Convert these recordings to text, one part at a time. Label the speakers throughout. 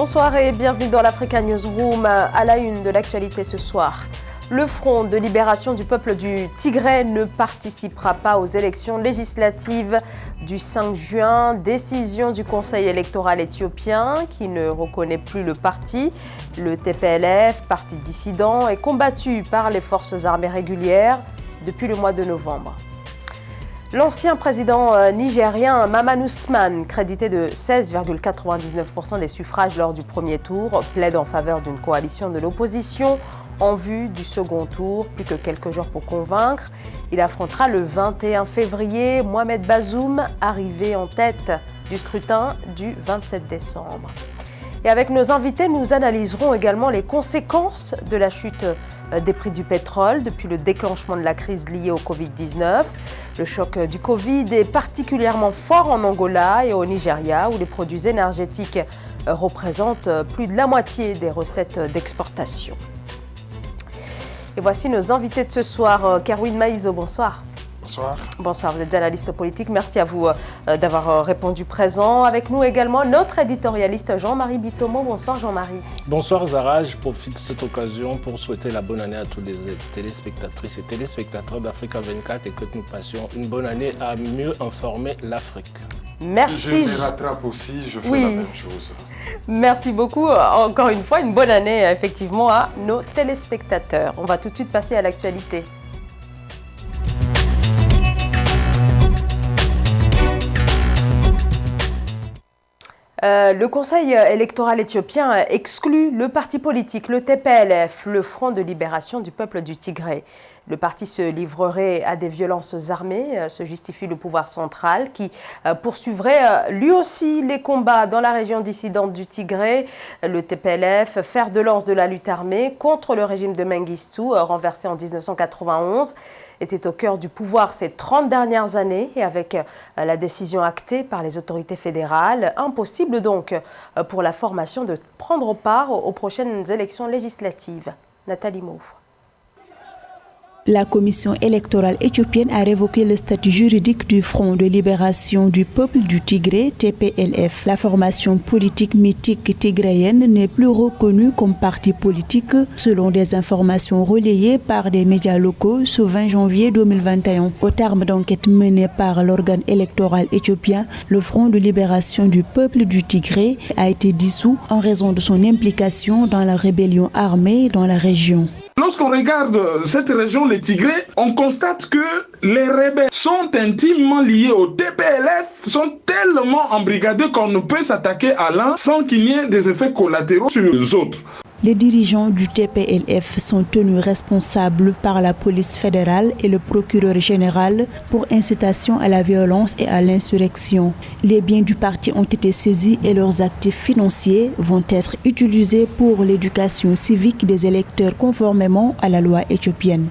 Speaker 1: Bonsoir et bienvenue dans l'Africa Newsroom. À la une de l'actualité ce soir. Le Front de libération du peuple du Tigré ne participera pas aux élections législatives du 5 juin. Décision du Conseil électoral éthiopien qui ne reconnaît plus le parti. Le TPLF, parti dissident, est combattu par les forces armées régulières depuis le mois de novembre. L'ancien président nigérien Mamadou Usman, crédité de 16,99% des suffrages lors du premier tour, plaide en faveur d'une coalition de l'opposition en vue du second tour. Plus que quelques jours pour convaincre. Il affrontera le 21 février Mohamed Bazoum, arrivé en tête du scrutin du 27 décembre. Et avec nos invités, nous analyserons également les conséquences de la chute des prix du pétrole depuis le déclenchement de la crise liée au Covid-19. Le choc du Covid est particulièrement fort en Angola et au Nigeria, où les produits énergétiques représentent plus de la moitié des recettes d'exportation. Et voici nos invités de ce soir. Kerwin Maïzo, bonsoir.
Speaker 2: Bonsoir.
Speaker 1: Bonsoir, vous êtes analyste politique. Merci à vous d'avoir répondu présent. Avec nous également notre éditorialiste Jean-Marie Bitomo. Bonsoir Jean-Marie.
Speaker 3: Bonsoir Zara, je profite de cette occasion pour souhaiter la bonne année à tous les téléspectatrices et téléspectateurs d'Africa 24 et que nous passions une bonne année à mieux informer l'Afrique.
Speaker 1: Merci.
Speaker 2: Je me rattrape aussi, je fais la même chose.
Speaker 1: Merci beaucoup. Encore une fois, une bonne année effectivement à nos téléspectateurs. On va tout de suite passer à l'actualité. Le Conseil électoral éthiopien exclut le parti politique, le TPLF, le Front de libération du peuple du Tigré. Le parti se livrerait à des violences armées, se justifie le pouvoir central qui poursuivrait lui aussi les combats dans la région dissidente du Tigré. Le TPLF, fer de lance de la lutte armée contre le régime de Mengistu, renversé en 1991, était au cœur du pouvoir ces 30 dernières années et avec la décision actée par les autorités fédérales, impossible donc pour la formation de prendre part aux prochaines élections législatives. Nathalie Mou.
Speaker 4: La commission électorale éthiopienne a révoqué le statut juridique du Front de libération du peuple du Tigré, TPLF. La formation politique mythique tigréenne n'est plus reconnue comme parti politique, selon des informations relayées par des médias locaux ce 20 janvier 2021. Au terme d'enquête menée par l'organe électoral éthiopien, le Front de libération du peuple du Tigré a été dissous en raison de son implication dans la rébellion armée dans la région.
Speaker 5: Lorsqu'on regarde cette région, les Tigrés, on constate que les rebelles sont intimement liés au TPLF, sont tellement embrigadés qu'on ne peut s'attaquer à l'un sans qu'il y ait des effets collatéraux sur les autres.
Speaker 4: Les dirigeants du TPLF sont tenus responsables par la police fédérale et le procureur général pour incitation à la violence et à l'insurrection. Les biens du parti ont été saisis et leurs actifs financiers vont être utilisés pour l'éducation civique des électeurs conformément à la loi éthiopienne.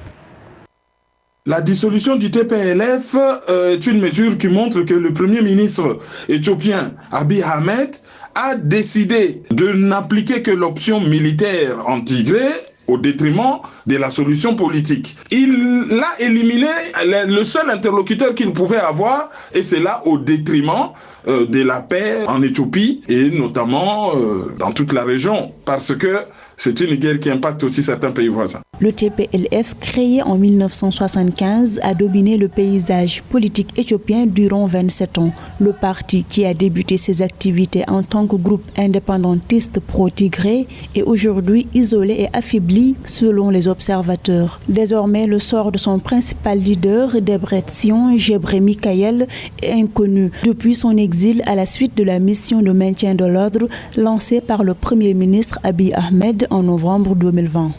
Speaker 5: La dissolution du TPLF est une mesure qui montre que le premier ministre éthiopien Abiy Ahmed a décidé de n'appliquer que l'option militaire en Tigré au détriment de la solution politique. Il a éliminé le seul interlocuteur qu'il pouvait avoir, et c'est là au détriment de la paix en Éthiopie et notamment dans toute la région, parce que c'est une guerre qui impacte aussi certains pays voisins.
Speaker 4: Le TPLF, créé en 1975, a dominé le paysage politique éthiopien durant 27 ans. Le parti, qui a débuté ses activités en tant que groupe indépendantiste pro-Tigré, est aujourd'hui isolé et affaibli selon les observateurs. Désormais, le sort de son principal leader, Debretsion Gebremichael, est inconnu depuis son exil à la suite de la mission de maintien de l'ordre lancée par le Premier ministre Abiy Ahmed en novembre 2020.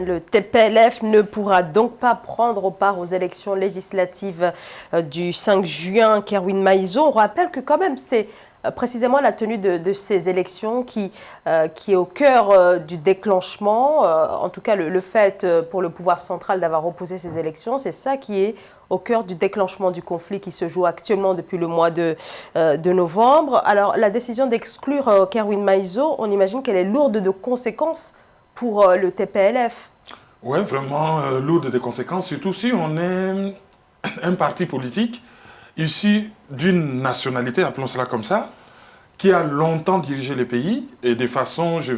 Speaker 1: Le TPLF ne pourra donc pas prendre part aux élections législatives du 5 juin. Kerwin Maïzo, on rappelle que quand même c'est précisément la tenue de ces élections qui est au cœur du déclenchement. En tout cas, le fait pour le pouvoir central d'avoir opposé ces élections, c'est ça qui est au cœur du déclenchement du conflit qui se joue actuellement depuis le mois de novembre. Alors, la décision d'exclure Kerwin Maïzo, on imagine qu'elle est lourde de conséquences pour le TPLF.
Speaker 2: Oui, vraiment lourde de conséquences, surtout si on est un parti politique issu d'une nationalité, appelons cela comme ça, qui a longtemps dirigé le pays, et de façon, je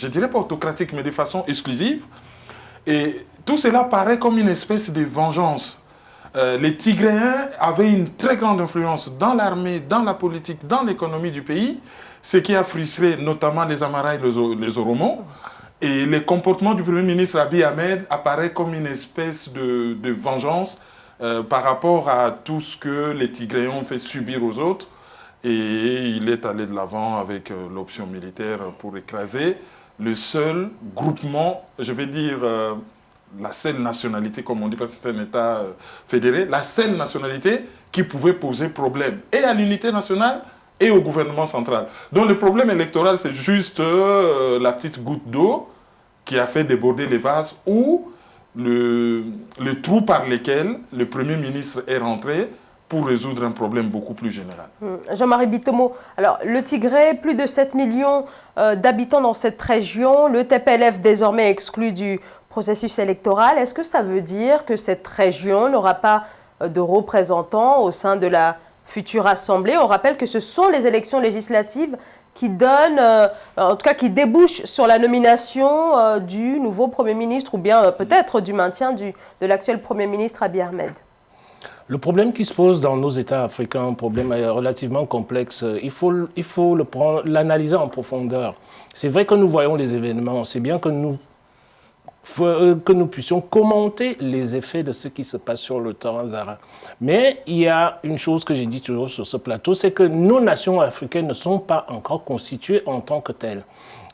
Speaker 2: dirais pas autocratique, mais de façon exclusive. Et tout cela paraît comme une espèce de vengeance. Les Tigréens avaient une très grande influence dans l'armée, dans la politique, dans l'économie du pays, ce qui a frustré notamment les Amaras et les Oromos. Et le comportement du Premier ministre Abiy Ahmed apparaît comme une espèce de vengeance par rapport à tout ce que les Tigréens ont fait subir aux autres. Et il est allé de l'avant avec l'option militaire pour écraser le seul groupement, je vais dire la seule nationalité, comme on dit, parce que c'est un État fédéré, la seule nationalité qui pouvait poser problème et à l'unité nationale et au gouvernement central. Donc le problème électoral, c'est juste la petite goutte d'eau qui a fait déborder les vases ou le trou par lequel le Premier ministre est rentré pour résoudre un problème beaucoup plus général.
Speaker 1: Jean-Marie Bitomo, alors le Tigré, plus de 7 millions d'habitants dans cette région, le TPLF désormais exclu du processus électoral. Est-ce que ça veut dire que cette région n'aura pas de représentants au sein de la future Assemblée? On rappelle que ce sont les élections législatives qui donnent, en tout cas qui débouchent sur la nomination du nouveau Premier ministre ou bien peut-être du maintien de l'actuel Premier ministre Abiy Ahmed.
Speaker 3: Le problème qui se pose dans nos États africains, un problème relativement complexe, il faut l'analyser en profondeur. C'est vrai que nous voyons les événements, c'est bien que nous puissions commenter les effets de ce qui se passe sur le terrain Zara. Mais il y a une chose que j'ai dit toujours sur ce plateau, c'est que nos nations africaines ne sont pas encore constituées en tant que telles.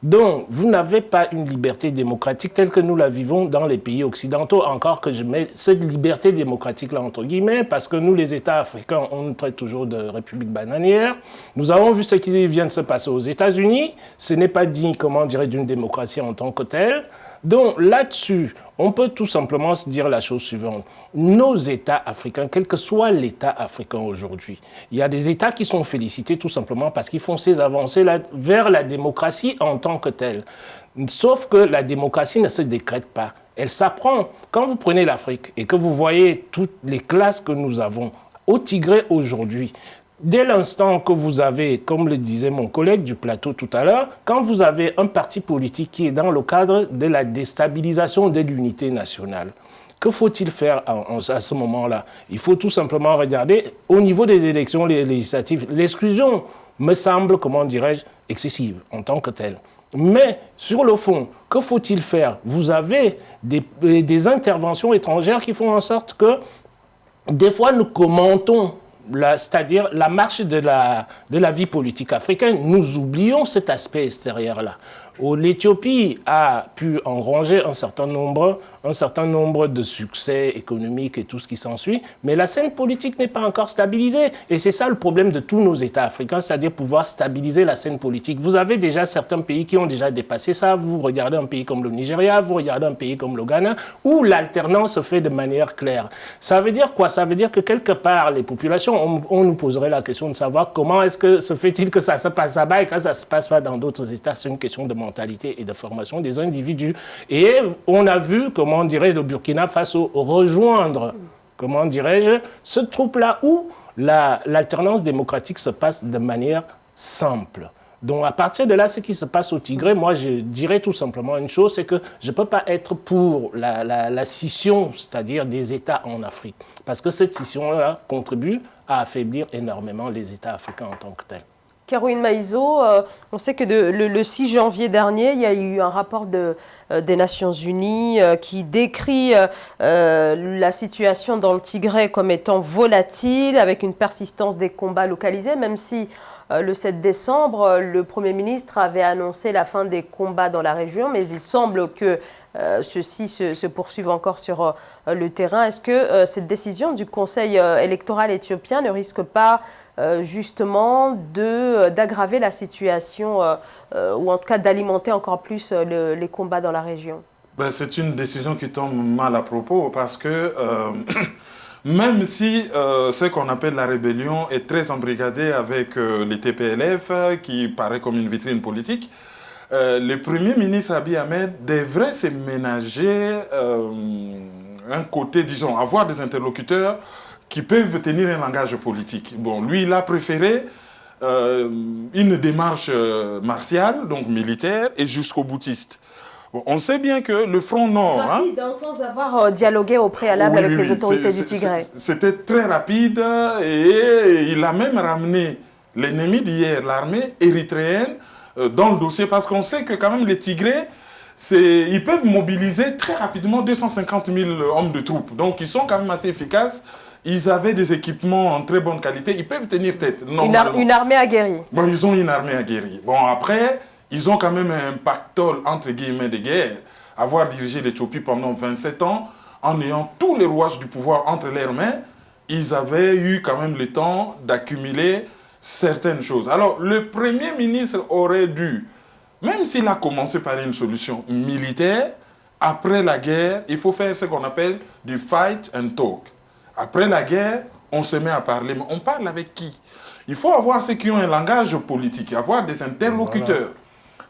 Speaker 3: Donc, vous n'avez pas une liberté démocratique telle que nous la vivons dans les pays occidentaux, encore que je mets cette liberté démocratique-là entre guillemets, parce que nous, les États africains, on nous traite toujours de république bananière. Nous avons vu ce qui vient de se passer aux États-Unis. Ce n'est pas digne, comment dirais, d'une démocratie en tant que telle. Donc, là-dessus, on peut tout simplement se dire la chose suivante. Nos États africains, quel que soit l'État africain aujourd'hui, il y a des États qui sont félicités tout simplement parce qu'ils font ces avancées vers la démocratie en tant que telle. Sauf que la démocratie ne se décrète pas. Elle s'apprend. Quand vous prenez l'Afrique et que vous voyez toutes les classes que nous avons au Tigré aujourd'hui, dès l'instant que vous avez, comme le disait mon collègue du plateau tout à l'heure, quand vous avez un parti politique qui est dans le cadre de la déstabilisation de l'unité nationale, que faut-il faire à ce moment-là? Il faut tout simplement regarder au niveau des élections législatives. L'exclusion me semble, comment dirais-je, excessive en tant que telle. Mais sur le fond, que faut-il faire? Vous avez des interventions étrangères qui font en sorte que des fois nous commentons c'est-à-dire la marche de la vie politique africaine, nous oublions cet aspect extérieur-là. L'Éthiopie a pu engranger un certain nombre de succès économiques et tout ce qui s'ensuit, mais la scène politique n'est pas encore stabilisée. Et c'est ça le problème de tous nos États africains, c'est-à-dire pouvoir stabiliser la scène politique. Vous avez déjà certains pays qui ont déjà dépassé ça. Vous regardez un pays comme le Nigeria, vous regardez un pays comme le Ghana, où l'alternance se fait de manière claire. Ça veut dire quoi? Ça veut dire que quelque part, les populations, on nous poserait la question de savoir comment est-ce que se fait-il que ça se passe là-bas et que ça ne se passe pas dans d'autres États. C'est une question de mentalité et de formation des individus. Et on a vu, comment dirais-je, le Burkina Faso rejoindre, comment dirais-je, ce troupe-là où l'alternance démocratique se passe de manière simple. Donc à partir de là, ce qui se passe au Tigré, moi je dirais tout simplement une chose, c'est que je ne peux pas être pour la scission, c'est-à-dire des États en Afrique. Parce que cette scission-là contribue à affaiblir énormément les États africains en tant que tels.
Speaker 1: Caroline Maïzo, on sait que le 6 janvier dernier, il y a eu un rapport des Nations Unies qui décrit la situation dans le Tigré comme étant volatile, avec une persistance des combats localisés, même si le 7 décembre, le Premier ministre avait annoncé la fin des combats dans la région, mais il semble que ceux-ci se poursuivent encore sur le terrain. Est-ce que cette décision du Conseil électoral éthiopien ne risque pas justement d'aggraver la situation ou en tout cas d'alimenter encore plus les combats dans la région?
Speaker 2: C'est une décision qui tombe mal à propos parce que même si ce qu'on appelle la rébellion est très embrigadé avec les TPLF qui paraît comme une vitrine politique, le Premier ministre Abiy Ahmed devrait se ménager un côté, disons, avoir des interlocuteurs qui peuvent tenir un langage politique. Bon, lui, il a préféré une démarche martiale, donc militaire, et jusqu'au boutiste. Bon, on sait bien que le front nord...
Speaker 1: Rapide, sans avoir dialogué au préalable avec les autorités du Tigré.
Speaker 2: C'était très rapide et il a même ramené l'ennemi d'hier, l'armée érythréenne, dans le dossier, parce qu'on sait que quand même les Tigrés, ils peuvent mobiliser très rapidement 250 000 hommes de troupes. Donc ils sont quand même assez efficaces. Ils avaient des équipements en très bonne qualité. Ils peuvent tenir tête.
Speaker 1: Une armée aguerrie.
Speaker 2: Bon, ils ont une armée aguerrie. Bon, après, ils ont quand même un pactole, entre guillemets, de guerre. Avoir dirigé l'Éthiopie pendant 27 ans, en ayant tous les rouages du pouvoir entre leurs mains, ils avaient eu quand même le temps d'accumuler certaines choses. Alors, le Premier ministre aurait dû, même s'il a commencé par une solution militaire, après la guerre, il faut faire ce qu'on appelle du fight and talk. Après la guerre, on se met à parler. Mais on parle avec qui? Il faut avoir ceux qui ont un langage politique, avoir des interlocuteurs. Voilà.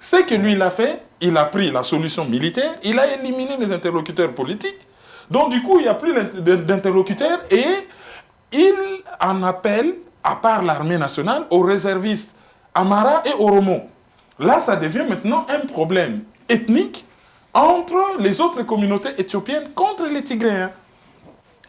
Speaker 2: Ce que lui, il a fait, il a pris la solution militaire, il a éliminé les interlocuteurs politiques. Donc, du coup, il n'y a plus d'interlocuteurs et il en appelle, à part l'armée nationale, aux réservistes Amara et Oromo. Là, ça devient maintenant un problème ethnique entre les autres communautés éthiopiennes contre les Tigréens.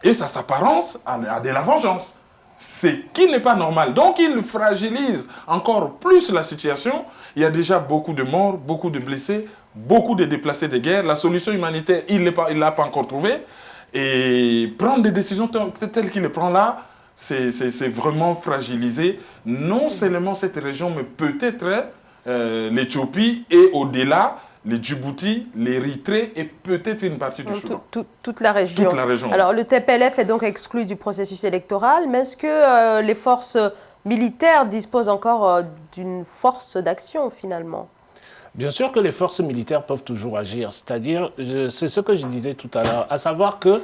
Speaker 2: Et ça s'apparence à de la vengeance. Ce qui n'est pas normal. Donc, il fragilise encore plus la situation. Il y a déjà beaucoup de morts, beaucoup de blessés, beaucoup de déplacés de guerre. La solution humanitaire, il ne l'a pas encore trouvée. Et prendre des décisions telles qu'il les prend là, c'est vraiment fragiliser non seulement cette région, mais peut-être l'Éthiopie et au-delà, les Djibouti, l'Érythrée et peut-être une partie du Soudan.
Speaker 1: Toute la région.
Speaker 2: Toute la région.
Speaker 1: Alors, le TPLF est donc exclu du processus électoral, mais est-ce que les forces militaires disposent encore d'une force d'action, finalement?
Speaker 3: Bien sûr que les forces militaires peuvent toujours agir. C'est-à-dire, c'est ce que je disais tout à l'heure, à savoir que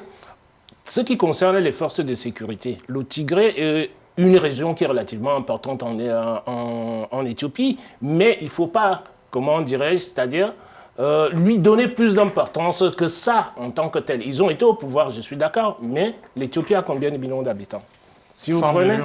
Speaker 3: ce qui concerne les forces de sécurité, le Tigré est une région qui est relativement importante en Éthiopie, mais il ne faut pas, comment dirais-je, c'est-à-dire lui donner plus d'importance que ça en tant que tel. Ils ont été au pouvoir, je suis d'accord, mais l'Éthiopie a combien de millions d'habitants? Si vous prenez,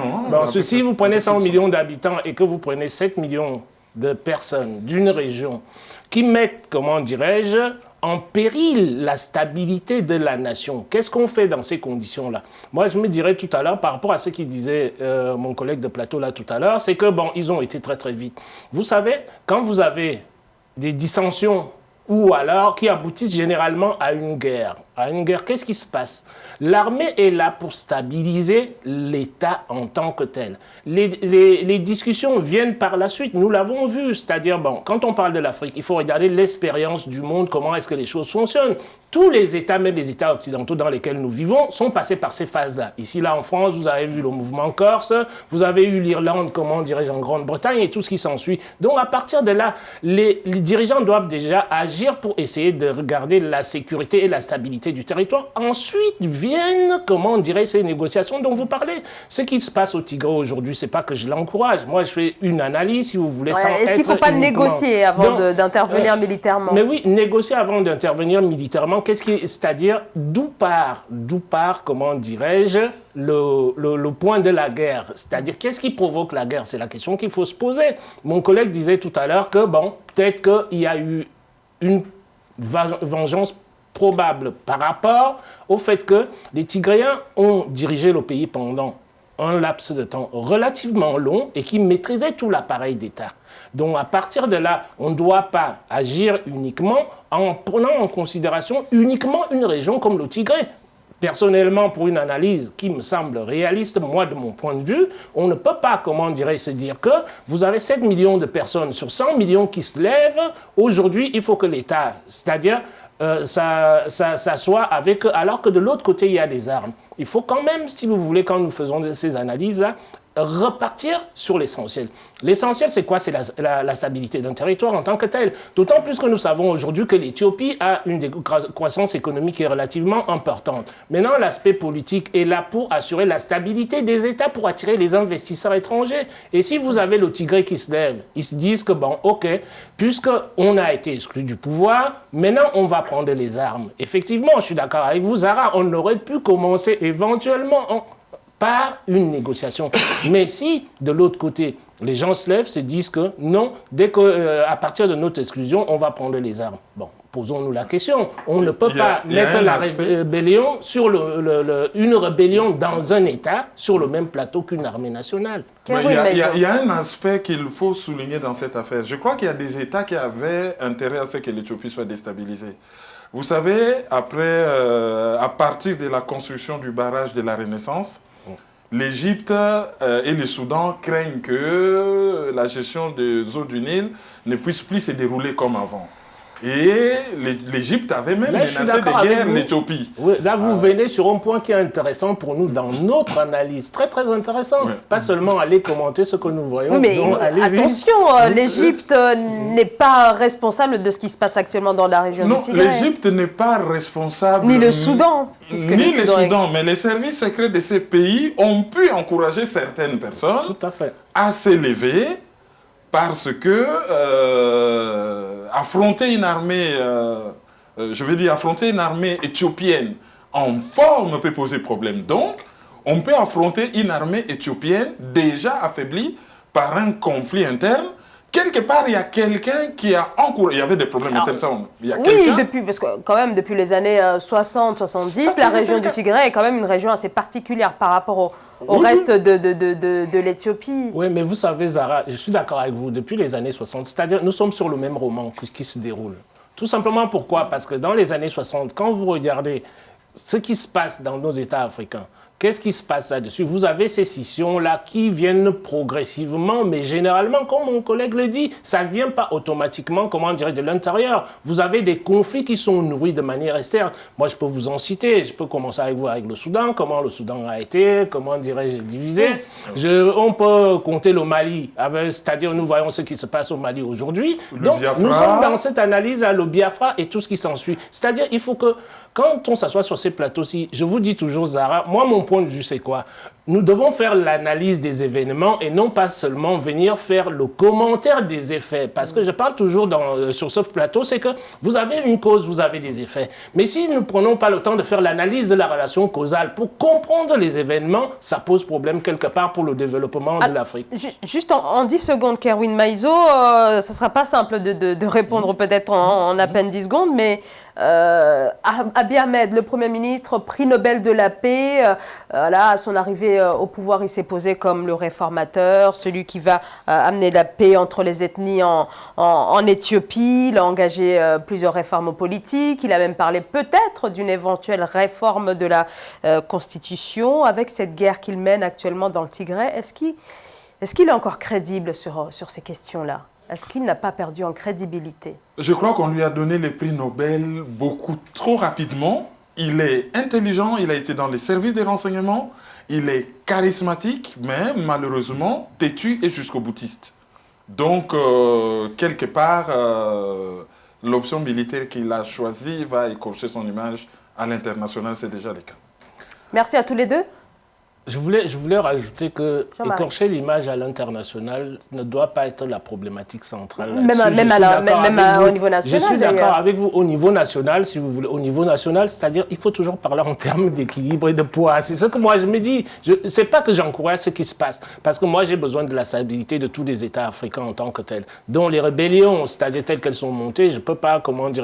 Speaker 3: si vous prenez 100 millions d'habitants et que vous prenez 7 millions de personnes d'une région qui mettent, comment dirais-je, en péril la stabilité de la nation. Qu'est-ce qu'on fait dans ces conditions-là? Moi, je me dirais tout à l'heure, par rapport à ce qu'il disait mon collègue de plateau là tout à l'heure, c'est que, bon, ils ont été très très vite. Vous savez, quand vous avez des dissensions ou alors qui aboutissent généralement à une guerre, qu'est-ce qui se passe? L'armée est là pour stabiliser l'État en tant que tel. Les discussions viennent par la suite, nous l'avons vu, c'est-à-dire, bon, quand on parle de l'Afrique, il faut regarder l'expérience du monde, comment est-ce que les choses fonctionnent. Tous les États, même les États occidentaux dans lesquels nous vivons, sont passés par ces phases-là. Ici, là, en France, vous avez vu le mouvement corse, vous avez eu l'Irlande, comment dirais-je, en Grande-Bretagne et tout ce qui s'ensuit. Donc, à partir de là, les dirigeants doivent déjà agir pour essayer de regarder la sécurité et la stabilité du territoire. Ensuite viennent, comment dirais-je, ces négociations dont vous parlez. Ce qui se passe au Tigré aujourd'hui, c'est pas que je l'encourage. Moi, je fais une analyse, si vous voulez, sans être...
Speaker 1: Est-ce qu'il ne faut pas négocier avant d'intervenir militairement?
Speaker 3: Mais oui, négocier avant d'intervenir militairement. C'est-à-dire, d'où part, comment dirais-je, le point de la guerre. C'est-à-dire, qu'est-ce qui provoque la guerre? C'est la question qu'il faut se poser. Mon collègue disait tout à l'heure que, bon, peut-être qu'il y a eu une vengeance probable par rapport au fait que les Tigréens ont dirigé le pays pendant un laps de temps relativement long et qui maîtrisaient tout l'appareil d'État. Donc, à partir de là, on ne doit pas agir uniquement en prenant en considération uniquement une région comme le Tigré. Personnellement, pour une analyse qui me semble réaliste, moi, de mon point de vue, on ne peut pas, comment dirais-je, se dire que vous avez 7 millions de personnes sur 100 millions qui se lèvent. Aujourd'hui, il faut que l'État, c'est-à-dire, ça soit avec eux, alors que de l'autre côté, il y a des armes. Il faut quand même, si vous voulez, quand nous faisons ces analyses-là, repartir sur l'essentiel. L'essentiel, c'est quoi? C'est la stabilité d'un territoire en tant que tel. D'autant plus que nous savons aujourd'hui que l'Éthiopie a une croissance économique qui est relativement importante. Maintenant, l'aspect politique est là pour assurer la stabilité des États, pour attirer les investisseurs étrangers. Et si vous avez le Tigré qui se lève, ils se disent que, bon, ok, puisqu'on a été exclu du pouvoir, maintenant, on va prendre les armes. Effectivement, je suis d'accord avec vous, Zara, on aurait pu commencer éventuellement par une négociation. Mais si, de l'autre côté, Les gens se lèvent, se disent que non, dès qu'à partir de notre exclusion, on va prendre les armes. Bon, posons-nous la question. On ne peut pas mettre la rébellion sur une rébellion dans un État sur le même plateau qu'une armée nationale.
Speaker 2: Il y a un aspect qu'il faut souligner dans cette affaire. Je crois qu'il y a des États qui avaient intérêt à ce que l'Éthiopie soit déstabilisée. Vous savez, à partir de la construction du barrage de la Renaissance, l'Égypte et le Soudan craignent que la gestion des eaux du Nil ne puisse plus se dérouler comme avant. Et l'Égypte avait même menacé de guerre l'Éthiopie.
Speaker 3: Oui, là, vous venez sur un point qui est intéressant pour nous dans notre analyse. Très, très intéressant. Ouais. Pas seulement aller commenter ce que nous voyons.
Speaker 1: Oui, mais attention, l'Égypte n'est pas responsable de ce qui se passe actuellement dans la région du Tigré.
Speaker 2: Non, l'Égypte n'est pas responsable.
Speaker 1: Ni le Soudan.
Speaker 2: Ni le Soudan, mais les services secrets de ces pays ont pu encourager certaines personnes à s'élever. Parce que affronter une armée, affronter une armée éthiopienne en forme peut poser problème. Donc, on peut affronter une armée éthiopienne déjà affaiblie par un conflit interne. Quelque part, il y a quelqu'un qui a encouragé. Il y avait des problèmes internes.
Speaker 1: Parce que quand même, depuis les années 60-70, la région du Tigré est quand même une région assez particulière par rapport au reste de l'Éthiopie.
Speaker 3: Oui, mais vous savez, Zara, je suis d'accord avec vous, depuis les années 60, c'est-à-dire nous sommes sur le même roman qui se déroule. Tout simplement pourquoi? Parce que dans les années 60, quand vous regardez ce qui se passe dans nos États africains, qu'est-ce qui se passe là-dessus? Vous avez ces scissions-là qui viennent progressivement, mais généralement, comme mon collègue le dit, ça ne vient pas automatiquement, comment dire, de l'intérieur. Vous avez des conflits qui sont nourris de manière externe. Moi, je peux vous en citer. Je peux commencer avec vous avec le Soudan, comment le Soudan a été, comment dirais-je, divisé. On peut compter le Mali, c'est-à-dire nous voyons ce qui se passe au Mali aujourd'hui. Donc, nous sommes dans cette analyse à le Biafra et tout ce qui s'ensuit. C'est-à-dire, il faut que, quand on s'assoit sur ces plateaux-ci, je vous dis toujours, Zara, moi, mon point de vue, c'est quoi? Nous devons faire l'analyse des événements et non pas seulement venir faire le commentaire des effets. Parce que je parle toujours sur ce plateau, c'est que vous avez une cause, vous avez des effets. Mais si nous ne prenons pas le temps de faire l'analyse de la relation causale pour comprendre les événements, ça pose problème quelque part pour le développement de l'Afrique.
Speaker 1: Juste en 10 secondes, Kerwin Maizo, ça ne sera pas simple de répondre peut-être en à peine 10 secondes, mais Abiy Ahmed, le Premier ministre, prix Nobel de la paix, là, à son arrivée au pouvoir, il s'est posé comme le réformateur, celui qui va amener la paix entre les ethnies en Éthiopie. Il a engagé plusieurs réformes politiques. Il a même parlé peut-être d'une éventuelle réforme de la Constitution. Avec cette guerre qu'il mène actuellement dans le Tigré, est-ce qu'il est encore crédible sur ces questions-là? Est-ce qu'il n'a pas perdu en crédibilité?
Speaker 2: Je crois qu'on lui a donné les prix Nobel beaucoup trop rapidement. Il est intelligent, il a été dans les services des renseignements, il est charismatique, mais malheureusement têtu et jusqu'au boutiste. Donc, quelque part, l'option militaire qu'il a choisie va écorcher son image à l'international, c'est déjà le cas.
Speaker 1: Merci à tous les deux.
Speaker 3: Je voulais rajouter que écorcher l'image à l'international ne doit pas être la problématique centrale.
Speaker 1: Même au niveau national.
Speaker 3: Je suis d'accord avec vous au niveau national, si vous voulez. Au niveau national, c'est-à-dire il faut toujours parler en termes d'équilibre et de poids. C'est ce que moi je me dis. C'est pas que j'encourage ce qui se passe, parce que moi j'ai besoin de la stabilité de tous les États africains en tant que tels. Dont les rébellions, c'est-à-dire telles qu'elles sont montées, je peux pas,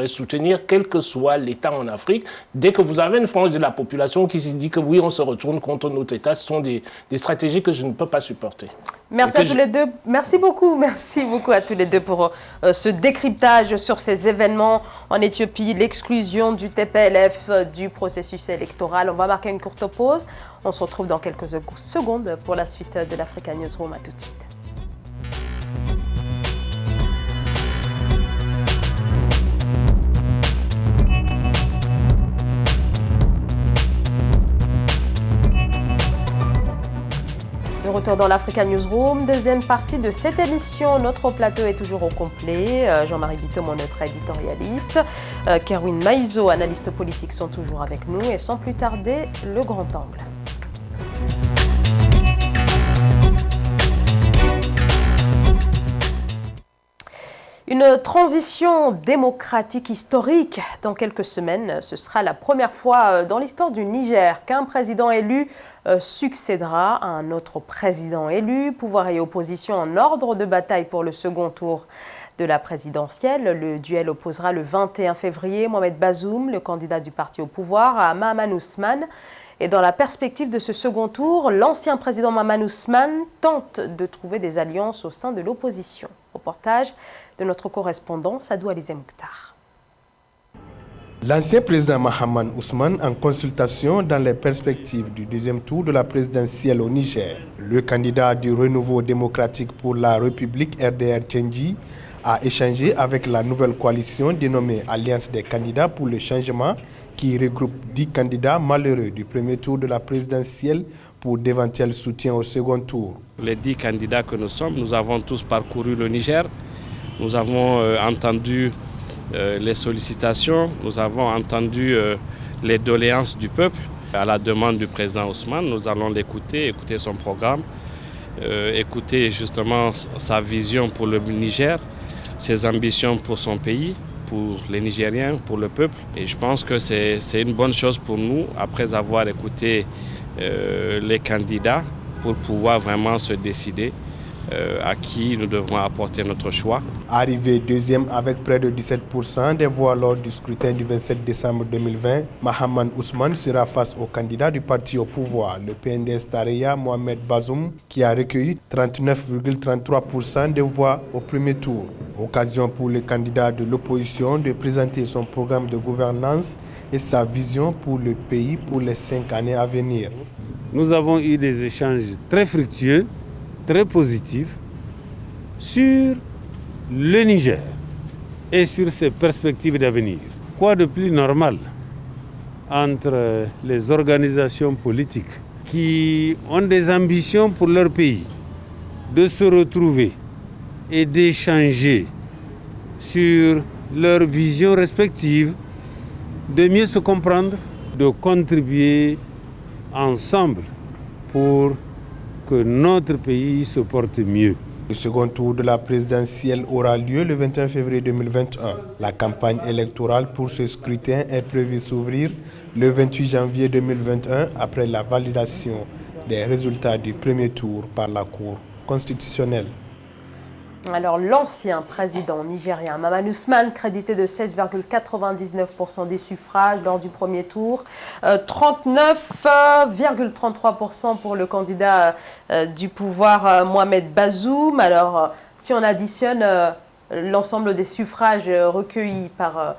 Speaker 3: soutenir quel que soit l'État en Afrique. Dès que vous avez une frange de la population qui se dit que oui, on se retourne contre notre État, ce sont des stratégies que je ne peux pas supporter.
Speaker 1: Merci à tous les deux. Merci beaucoup à tous les deux pour ce décryptage sur ces événements en Éthiopie, l'exclusion du TPLF du processus électoral. On va marquer une courte pause. On se retrouve dans quelques secondes pour la suite de l'Africa Newsroom. À tout de suite. De retour dans l'Africa Newsroom, deuxième partie de cette émission. Notre plateau est toujours au complet. Jean-Marie Bitomo, notre éditorialiste. Kerwin Maizo, analyste politique, sont toujours avec nous. Et sans plus tarder, le grand angle. Une transition démocratique historique. Dans quelques semaines, ce sera la première fois dans l'histoire du Niger qu'un président élu succédera à un autre président élu. Pouvoir et opposition en ordre de bataille pour le second tour de la présidentielle. Le duel opposera le 21 février Mohamed Bazoum, le candidat du parti au pouvoir, à Mahaman Ousmane. Et dans la perspective de ce second tour, l'ancien président Mahaman Ousmane tente de trouver des alliances au sein de l'opposition. Reportage de notre correspondant Sadou Alizé Mokhtar.
Speaker 6: L'ancien président Mahaman Ousmane en consultation dans les perspectives du deuxième tour de la présidentielle au Niger. Le candidat du Renouveau démocratique pour la République RDR Tchengi a échangé avec la nouvelle coalition dénommée Alliance des candidats pour le changement qui regroupe 10 candidats malheureux du premier tour de la présidentielle pour d'éventuels soutiens au second tour.
Speaker 7: Les 10 candidats que nous sommes, nous avons tous parcouru le Niger. Nous avons entendu les sollicitations, nous avons entendu les doléances du peuple. À la demande du président Ousmane, nous allons l'écouter, écouter son programme, écouter justement sa vision pour le Niger, ses ambitions pour son pays, pour les Nigériens, pour le peuple. Et je pense que c'est une bonne chose pour nous, après avoir écouté les candidats, pour pouvoir vraiment se décider à qui nous devrons apporter notre choix.
Speaker 6: Arrivé deuxième avec près de 17% des voix lors du scrutin du 27 décembre 2020, Mahaman Ousmane sera face au candidat du parti au pouvoir, le PNDS Tareya Mohamed Bazoum, qui a recueilli 39,33% des voix au premier tour. Occasion pour le candidat de l'opposition de présenter son programme de gouvernance et sa vision pour le pays pour les 5 années à venir.
Speaker 8: Nous avons eu des échanges très fructueux, très positifs sur le Niger et sur ses perspectives d'avenir. Quoi de plus normal entre les organisations politiques qui ont des ambitions pour leur pays de se retrouver et d'échanger sur leurs visions respectives, de mieux se comprendre, de contribuer ensemble pour que notre pays se porte mieux.
Speaker 6: Le second tour de la présidentielle aura lieu le 21 février 2021. La campagne électorale pour ce scrutin est prévue s'ouvrir le 28 janvier 2021 après la validation des résultats du premier tour par la Cour constitutionnelle.
Speaker 1: Alors, l'ancien président nigérien Mahaman Ousmane, crédité de 16,99% des suffrages lors du premier tour, 39,33% pour le candidat du pouvoir Mohamed Bazoum. Alors, si on additionne l'ensemble des suffrages recueillis par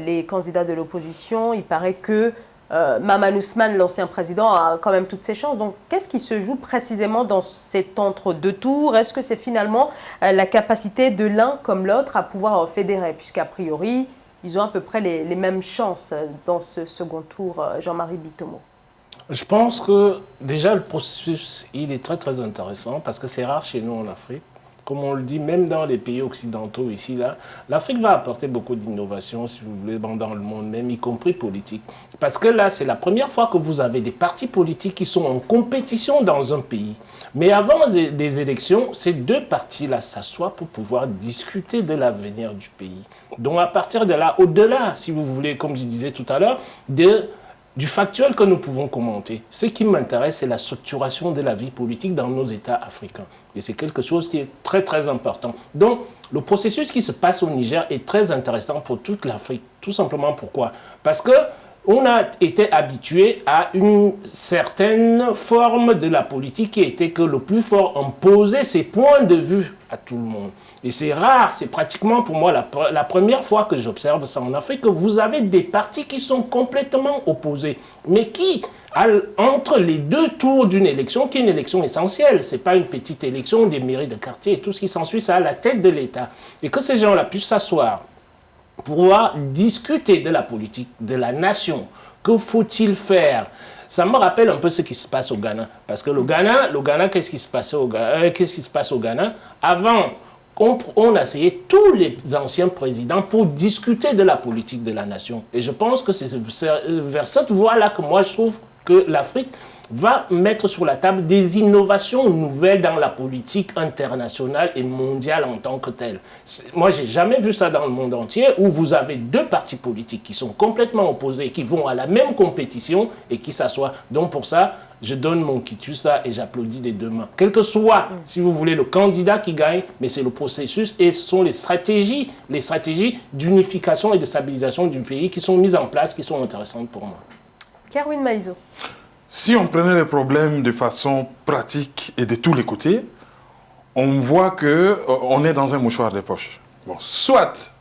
Speaker 1: les candidats de l'opposition, il paraît que Mahaman Ousmane, l'ancien président, a quand même toutes ses chances. Donc, qu'est-ce qui se joue précisément dans cet entre-deux tours? Est-ce que c'est finalement la capacité de l'un comme l'autre à pouvoir fédérer? Puisqu'a priori, ils ont à peu près les mêmes chances dans ce second tour. Jean-Marie Bitomo.
Speaker 3: Je pense que déjà le processus, il est très très intéressant parce que c'est rare chez nous en Afrique. Comme on le dit, même dans les pays occidentaux ici, là, l'Afrique va apporter beaucoup d'innovation, si vous voulez, dans le monde même, y compris politique. Parce que là, c'est la première fois que vous avez des partis politiques qui sont en compétition dans un pays. Mais avant des élections, ces deux partis-là s'assoient pour pouvoir discuter de l'avenir du pays. Donc à partir de là, au-delà, si vous voulez, comme je disais tout à l'heure, du factuel que nous pouvons commenter. Ce qui m'intéresse, c'est la structuration de la vie politique dans nos États africains. Et c'est quelque chose qui est très, très important. Donc, le processus qui se passe au Niger est très intéressant pour toute l'Afrique. Tout simplement pourquoi? Parce que on a été habitué à une certaine forme de la politique qui était que le plus fort imposait ses points de vue à tout le monde. Et c'est rare, c'est pratiquement pour moi la première fois que j'observe ça en Afrique, que vous avez des partis qui sont complètement opposés, mais qui, entre les deux tours d'une élection, qui est une élection essentielle, ce n'est pas une petite élection des mairies de quartier et tout ce qui s'ensuit, ça à la tête de l'État, et que ces gens-là puissent s'asseoir, pouvoir discuter de la politique, de la nation. Que faut-il faire? Ça me rappelle un peu ce qui se passe au Ghana. Parce que le Ghana, qu'est-ce qui se passe au Ghana? Avant, on a essayé tous les anciens présidents pour discuter de la politique de la nation. Et je pense que c'est vers cette voie-là que moi je trouve que l'Afrique va mettre sur la table des innovations nouvelles dans la politique internationale et mondiale en tant que telle. Moi, j'ai jamais vu ça dans le monde entier où vous avez deux partis politiques qui sont complètement opposés, qui vont à la même compétition et qui s'assoient. Donc pour ça, je donne mon quitus là et j'applaudis des deux mains. Quel que soit, si vous voulez, le candidat qui gagne, mais c'est le processus et ce sont les stratégies d'unification et de stabilisation du pays qui sont mises en place, qui sont intéressantes pour moi.
Speaker 1: Kerwin Maïzo.
Speaker 2: Si on prenait les problèmes de façon pratique et de tous les côtés, on voit qu'on est dans un mouchoir de poche. Bon, soit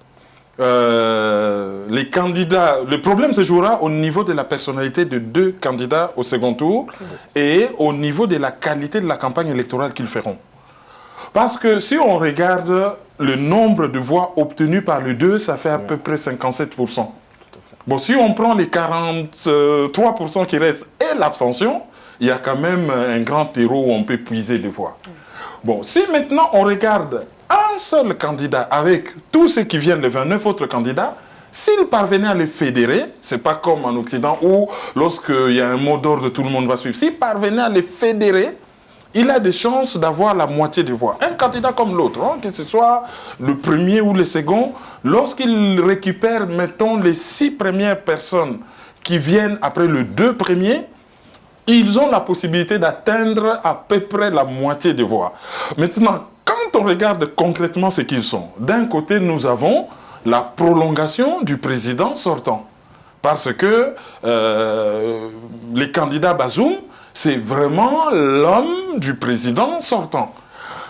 Speaker 2: les candidats, le problème se jouera au niveau de la personnalité de deux candidats au second tour et au niveau de la qualité de la campagne électorale qu'ils feront. Parce que si on regarde le nombre de voix obtenues par les deux, ça fait à peu près 57%. Bon, si on prend les 43% qui restent et l'abstention, il y a quand même un grand terreau où on peut puiser des voix. Bon, si maintenant on regarde un seul candidat avec tous ceux qui viennent, les 29 autres candidats, s'il parvenait à les fédérer, c'est pas comme en Occident où lorsqu'il y a un mot d'ordre, tout le monde va suivre. S'il parvenait à les fédérer, il a des chances d'avoir la moitié des voix. Un candidat comme l'autre, hein, que ce soit le premier ou le second, lorsqu'il récupère, mettons, les 6 premières personnes qui viennent après les 2 premiers, ils ont la possibilité d'atteindre à peu près la moitié des voix. Maintenant, quand on regarde concrètement ce qu'ils sont, d'un côté, nous avons la prolongation du président sortant. Parce que les candidats Bazoum, c'est vraiment l'homme du président sortant.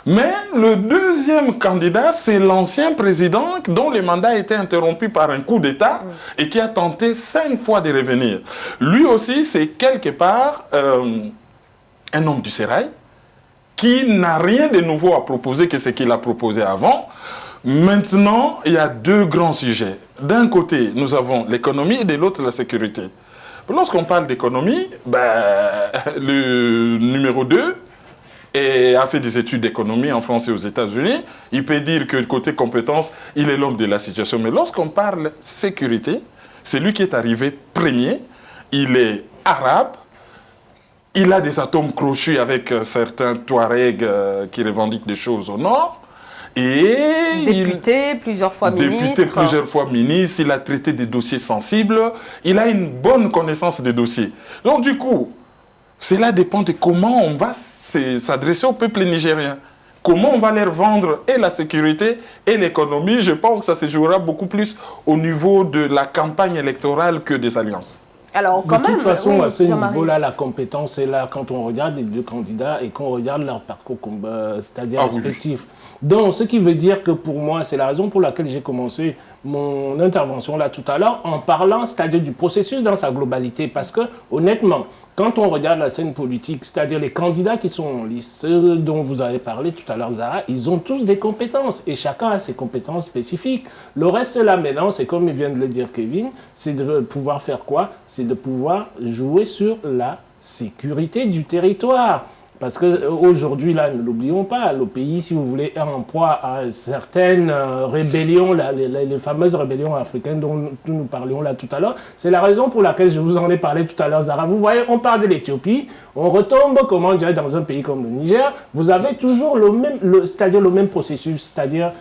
Speaker 2: Mais le deuxième candidat, c'est l'ancien président dont le mandat a été interrompu par un coup d'État et qui a tenté 5 fois de revenir. Lui aussi, c'est quelque part un homme du sérail qui n'a rien de nouveau à proposer que ce qu'il a proposé avant. Maintenant, il y a 2 grands sujets. D'un côté, nous avons l'économie et de l'autre, la sécurité. Lorsqu'on parle d'économie, le numéro 2 a fait des études d'économie en France et aux États-Unis. Il peut dire que côté compétences, il est l'homme de la situation. Mais lorsqu'on parle sécurité, c'est lui qui est arrivé premier. Il est arabe. Il a des atomes crochus avec certains Touaregs qui revendiquent des choses au nord. Et
Speaker 1: député, plusieurs fois ministre.
Speaker 2: Député, plusieurs fois ministre. Il a traité des dossiers sensibles. Il a une bonne connaissance des dossiers. Donc du coup, cela dépend de comment on va s'adresser au peuple nigérien. Comment on va leur vendre et la sécurité et l'économie. Je pense que ça se jouera beaucoup plus au niveau de la campagne électorale que des alliances.
Speaker 1: Alors, quand
Speaker 3: de toute façon,
Speaker 1: oui,
Speaker 3: à ce niveau-là, la compétence est là quand on regarde les 2 candidats et qu'on regarde leur parcours, c'est-à-dire respectif. Oui. Donc, ce qui veut dire que pour moi, c'est la raison pour laquelle j'ai commencé mon intervention là tout à l'heure en parlant, c'est-à-dire du processus dans sa globalité. Parce que, honnêtement, quand on regarde la scène politique, c'est-à-dire les candidats qui sont en liste, ceux dont vous avez parlé tout à l'heure, Zahra, ils ont tous des compétences et chacun a ses compétences spécifiques. Le reste là maintenant, c'est comme il vient de le dire Kevin, c'est de pouvoir faire quoi? C'est de pouvoir jouer sur la sécurité du territoire. Parce qu'aujourd'hui, là, ne l'oublions pas, le pays, si vous voulez, est en proie à certaines rébellions, les fameuses rébellions africaines dont nous parlions là tout à l'heure. C'est la raison pour laquelle je vous en ai parlé tout à l'heure, Zahra. Vous voyez, on parle de l'Éthiopie, on retombe, comment dire, dans un pays comme le Niger, vous avez toujours c'est-à-dire le même processus, c'est-à-dire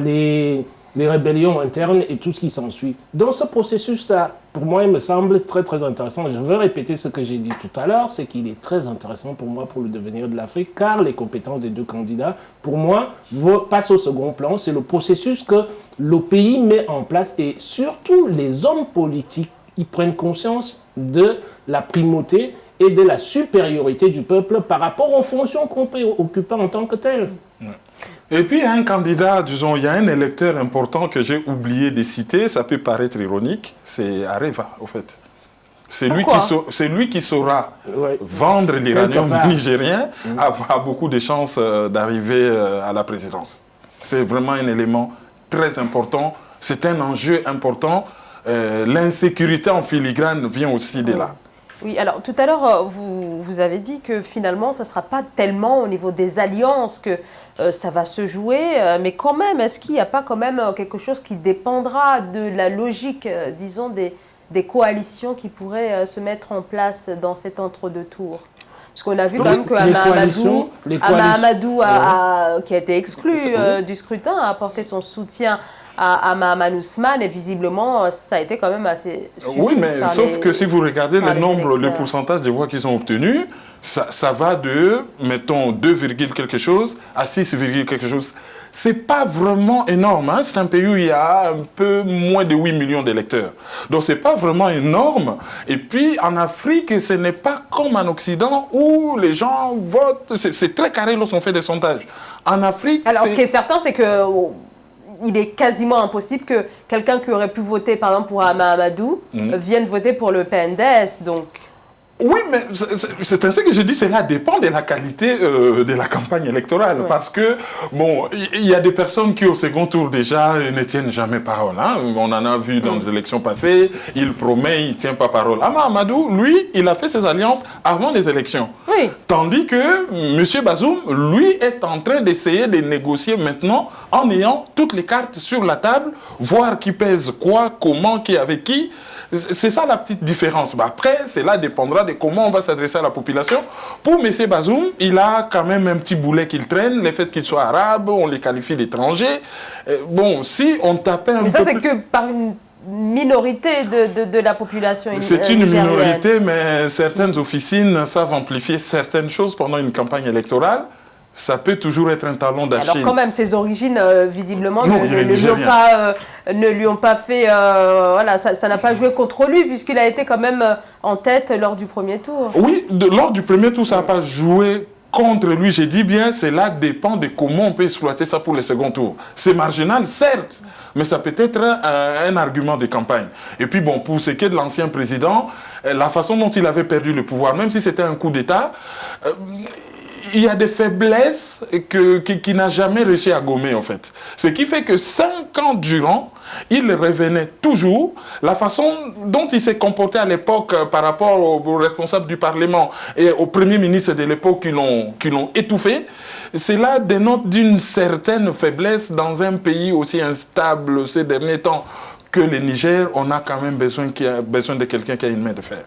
Speaker 3: les rébellions internes et tout ce qui s'ensuit. Dans ce processus-là, pour moi, il me semble très, très intéressant. Je veux répéter ce que j'ai dit tout à l'heure, c'est qu'il est très intéressant pour moi pour le devenir de l'Afrique, car les compétences des 2 candidats, pour moi, passent au second plan. C'est le processus que le pays met en place et surtout les hommes politiques, ils prennent conscience de la primauté et de la supériorité du peuple par rapport aux fonctions qu'on peut occuper en tant que tel.
Speaker 2: Et puis, il y a un candidat, disons, il y a un électeur important que j'ai oublié de citer, ça peut paraître ironique, c'est Areva, au fait. C'est lui qui saura vendre l'uranium nigérien, a beaucoup de chances d'arriver à la présidence. C'est vraiment un élément très important, c'est un enjeu important. L'insécurité en filigrane vient aussi de là.
Speaker 1: Oui, alors tout à l'heure, vous avez dit que finalement, ça ne sera pas tellement au niveau des alliances que ça va se jouer, mais quand même, est-ce qu'il n'y a pas quand même quelque chose qui dépendra de la logique, disons, des coalitions qui pourraient se mettre en place dans cet entre-deux tours? Parce qu'on a vu quand même que Amadou, qui a été exclu du scrutin, a apporté son soutien à Mahaman Ousmane, et visiblement, ça a été quand même assez suivi.
Speaker 2: Oui, mais sauf que si vous regardez le pourcentage des voix qu'ils ont obtenues, ça va de, mettons, 2, quelque chose à 6, quelque chose. C'est pas vraiment énorme. Hein? C'est un pays où il y a un peu moins de 8 millions d'électeurs. Donc c'est pas vraiment énorme. Et puis en Afrique, ce n'est pas comme en Occident où les gens votent. C'est très carré lorsqu'on fait des sondages. En Afrique,
Speaker 1: alors ce qui est certain, c'est que il est quasiment impossible que quelqu'un qui aurait pu voter, par exemple, pour Amadou, vienne voter pour le PNDS. Donc...
Speaker 2: Oui, mais c'est ainsi que je dis, cela dépend de la qualité de la campagne électorale. Ouais. Parce que, bon, il y a des personnes qui, au second tour, déjà, ne tiennent jamais parole. Hein. On en a vu dans les élections passées. Il promet, il ne tient pas parole. Amadou, lui, il a fait ses alliances avant les élections. Oui. Tandis que M. Bazoum, lui, est en train d'essayer de négocier maintenant en ayant toutes les cartes sur la table, voir qui pèse quoi, comment, qui avec qui. C'est ça la petite différence. Après, cela dépendra de comment on va s'adresser à la population. Pour M. Bazoum, il a quand même un petit boulet qu'il traîne. Le fait qu'il soit arabe, on les qualifie d'étrangers. Bon, si on tapait un peu...
Speaker 1: Mais ça, c'est que par une minorité de la population nigérienne.
Speaker 2: C'est une minorité, mais certaines officines savent amplifier certaines choses pendant une campagne électorale. Ça peut toujours être un talon d'Achille.
Speaker 1: Alors quand même, ses origines, visiblement, ne lui ont pas fait... voilà, ça n'a pas joué contre lui, puisqu'il a été quand même en tête lors du premier tour.
Speaker 2: Oui, lors du premier tour, ça n'a pas joué contre lui. J'ai dit bien, cela dépend de comment on peut exploiter ça pour le second tour. C'est marginal, certes, mais ça peut être un argument de campagne. Et puis bon, pour ce qui est de l'ancien président, la façon dont il avait perdu le pouvoir, même si c'était un coup d'État... il y a des faiblesses qui n'a jamais réussi à gommer, en fait. Ce qui fait que 5 ans durant, il revenait toujours. La façon dont il s'est comporté à l'époque par rapport aux responsables du Parlement et au Premier ministre de l'époque qui l'ont étouffé, cela dénote d'une certaine faiblesse dans un pays aussi instable ces derniers temps que le Niger. On a quand même besoin de quelqu'un qui a une main de fer.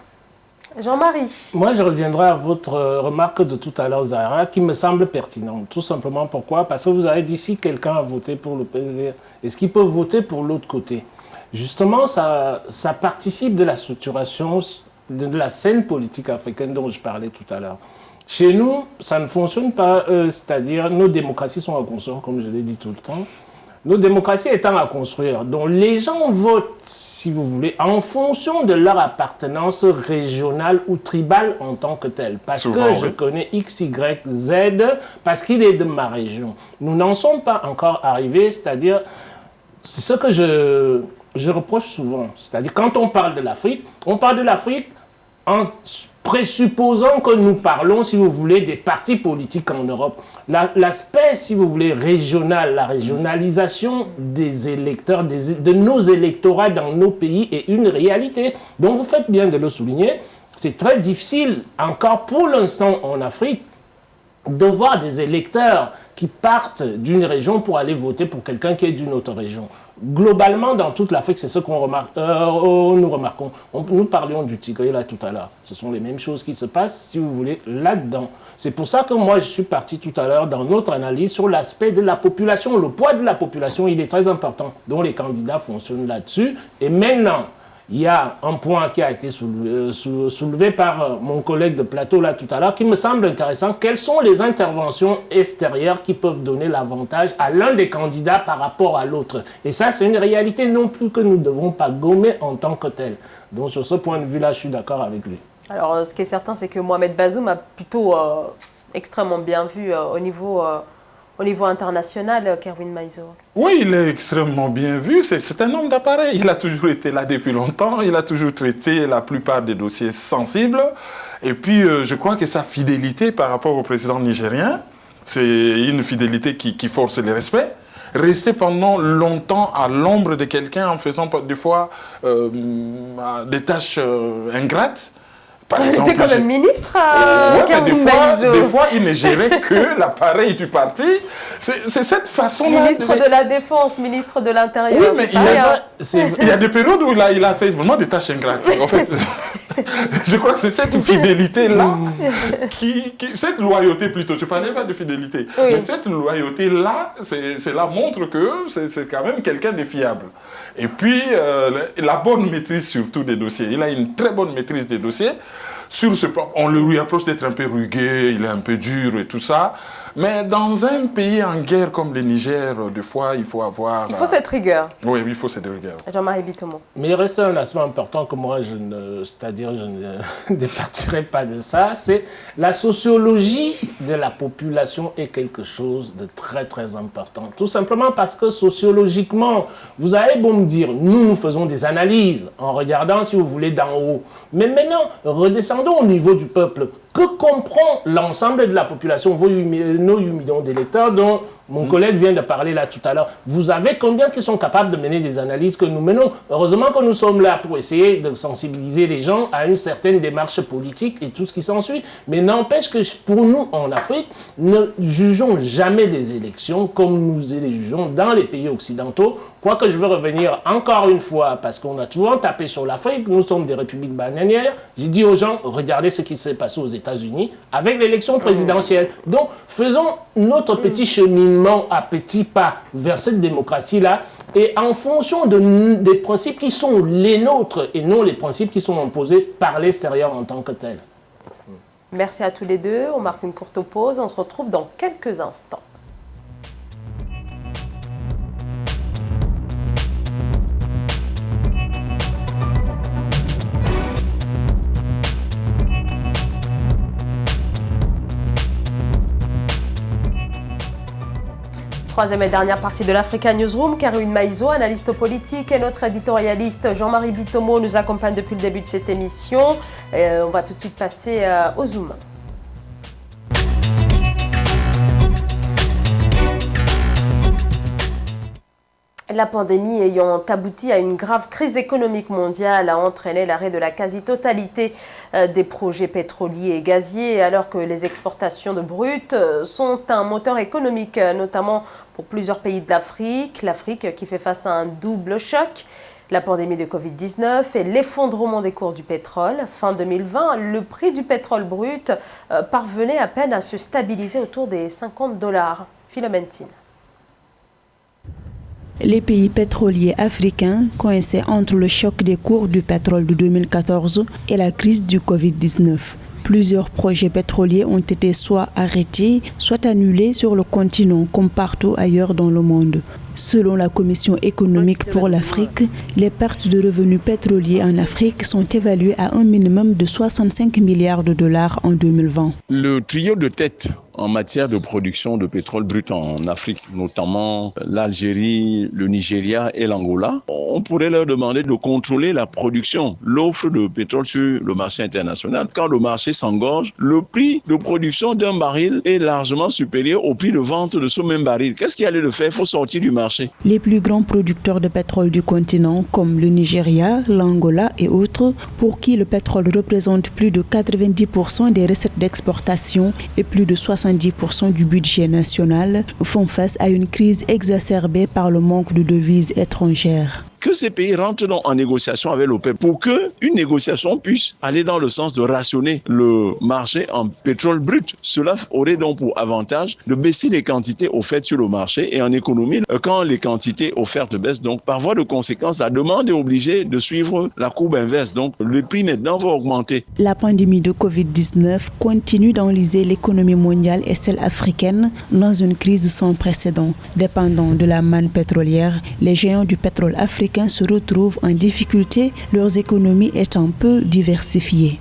Speaker 1: Jean-Marie.
Speaker 3: Moi, je reviendrai à votre remarque de tout à l'heure, Zahra, qui me semble pertinente. Tout simplement pourquoi? Parce que vous avez dit si quelqu'un a voté pour le PDR, est-ce qu'il peut voter pour l'autre côté? Justement, ça participe de la structuration de la scène politique africaine dont je parlais tout à l'heure. Chez nous, ça ne fonctionne pas, c'est-à-dire nos démocraties sont à construire, comme je l'ai dit tout le temps. Nos démocraties étant à construire, donc les gens votent, si vous voulez, en fonction de leur appartenance régionale ou tribale en tant que telle. Parce que je connais X, Y, Z, parce qu'il est de ma région. Nous n'en sommes pas encore arrivés, c'est-à-dire, c'est ce que je reproche souvent. C'est-à-dire, quand on parle de l'Afrique en présupposant que nous parlons, si vous voulez, des partis politiques en Europe. L'aspect, si vous voulez, régional, la régionalisation des électeurs, de nos électorats dans nos pays est une réalité. Donc vous faites bien de le souligner. C'est très difficile, encore pour l'instant en Afrique, de voir des électeurs qui partent d'une région pour aller voter pour quelqu'un qui est d'une autre région. Globalement, dans toute l'Afrique, c'est ce qu'on remarque, nous remarquons. Nous parlions du Tigré là tout à l'heure. Ce sont les mêmes choses qui se passent, si vous voulez, là-dedans. C'est pour ça que moi, je suis parti tout à l'heure dans notre analyse sur l'aspect de la population. Le poids de la population, il est très important. Donc les candidats fonctionnent là-dessus. Et maintenant, il y a un point qui a été soulevé par mon collègue de plateau là tout à l'heure qui me semble intéressant. Quelles sont les interventions extérieures qui peuvent donner l'avantage à l'un des candidats par rapport à l'autre? Et ça, c'est une réalité non plus que nous ne devons pas gommer en tant que tel. Donc sur ce point de vue-là, je suis d'accord avec lui.
Speaker 1: Alors ce qui est certain, c'est que Mohamed Bazoum a plutôt extrêmement bien vu au niveau international, Kerwin Maizo.
Speaker 2: Oui, il est extrêmement bien vu. C'est un homme d'appareil. Il a toujours été là depuis longtemps. Il a toujours traité la plupart des dossiers sensibles. Et puis, je crois que sa fidélité par rapport au président nigérien, c'est une fidélité qui force le respect. Rester pendant longtemps à l'ombre de quelqu'un en faisant des fois des tâches ingrates, Par
Speaker 1: Il
Speaker 2: exemple,
Speaker 1: était quand même ministre,
Speaker 2: ouais, mais
Speaker 1: Karim
Speaker 2: des fois, il ne gérait que l'appareil du parti. C'est cette façon-là.
Speaker 1: Ministre de la Défense, ministre de l'Intérieur.
Speaker 2: Oui, mais il y a des périodes où il a fait vraiment des tâches ingrates. En fait, je crois que c'est cette fidélité-là, cette loyauté plutôt, je ne parlais pas de fidélité, mais cette loyauté-là, cela montre que c'est quand même quelqu'un de fiable. Et puis, la bonne maîtrise surtout des dossiers. Il a une très bonne maîtrise des dossiers. Sur ce plan, on lui approche d'être un peu rugueux, il est un peu dur et tout ça. Mais dans un pays en guerre comme le Niger, des fois, il faut avoir...
Speaker 1: Il faut cette rigueur.
Speaker 2: Oui, il faut cette rigueur.
Speaker 1: Jean-Marie Bitomo.
Speaker 3: Mais il reste un aspect important que moi, je ne départirai pas de ça, c'est la sociologie de la population est quelque chose de très, très important. Tout simplement parce que sociologiquement, vous avez beau me dire, nous faisons des analyses en regardant, si vous voulez, d'en haut. Mais maintenant, redescendons au niveau du peuple. Que comprend l'ensemble de la population, nos 8 millions d'électeurs dont mon collègue vient de parler là tout à l'heure? Vous avez combien qui sont capables de mener des analyses que nous menons? Heureusement que nous sommes là pour essayer de sensibiliser les gens à une certaine démarche politique et tout ce qui s'ensuit. Mais n'empêche que pour nous, en Afrique, ne jugeons jamais les élections comme nous les jugeons dans les pays occidentaux. Quoique je veux revenir encore une fois, parce qu'on a toujours tapé sur l'Afrique, nous sommes des républiques bananières. J'ai dit aux gens, regardez ce qui s'est passé aux États-Unis avec l'élection présidentielle. Donc, faisons notre petit cheminement à petits pas vers cette démocratie-là, et en fonction des principes qui sont les nôtres, et non les principes qui sont imposés par l'extérieur en tant que tels.
Speaker 1: Merci à tous les deux. On marque une courte pause. On se retrouve dans quelques instants. Troisième et dernière partie de l'Africa Newsroom, Karine Maïzo, analyste politique, et notre éditorialiste Jean-Marie Bitomo nous accompagne depuis le début de cette émission. On va tout de suite passer au Zoom. La pandémie ayant abouti à une grave crise économique mondiale a entraîné l'arrêt de la quasi-totalité des projets pétroliers et gaziers, alors que les exportations de brut sont un moteur économique, notamment pour plusieurs pays de l'Afrique. L'Afrique qui fait face à un double choc, la pandémie de Covid-19 et l'effondrement des cours du pétrole. Fin 2020, le prix du pétrole brut parvenait à peine à se stabiliser autour des $50. Philomène Tine.
Speaker 4: Les pays pétroliers africains coinçaient entre le choc des cours du pétrole de 2014 et la crise du Covid-19. Plusieurs projets pétroliers ont été soit arrêtés, soit annulés sur le continent comme partout ailleurs dans le monde. Selon la Commission économique pour l'Afrique, les pertes de revenus pétroliers en Afrique sont évaluées à un minimum de 65 milliards de dollars en 2020.
Speaker 9: Le trio de tête en matière de production de pétrole brut en Afrique, notamment l'Algérie, le Nigeria et l'Angola, on pourrait leur demander de contrôler la production, l'offre de pétrole sur le marché international. Quand le marché s'engorge, le prix de production d'un baril est largement supérieur au prix de vente de ce même baril. Qu'est-ce qu'il y a lieu de faire? Il faut sortir du marché.
Speaker 4: Les plus grands producteurs de pétrole du continent, comme le Nigeria, l'Angola et autres, pour qui le pétrole représente plus de 90% des recettes d'exportation et plus de 70% du budget national, font face à une crise exacerbée par le manque de devises étrangères.
Speaker 9: Que ces pays rentrent donc en négociation avec l'OPEP pour qu'une négociation puisse aller dans le sens de rationner le marché en pétrole brut. Cela aurait donc pour avantage de baisser les quantités offertes sur le marché et en économie, quand les quantités offertes baissent, donc par voie de conséquence, la demande est obligée de suivre la courbe inverse. Donc le prix maintenant va augmenter.
Speaker 4: La pandémie de Covid-19 continue d'enliser l'économie mondiale et celle africaine dans une crise sans précédent. Dépendant de la manne pétrolière, les géants du pétrole africain se retrouvent en difficulté, leurs économies étant peu diversifiées.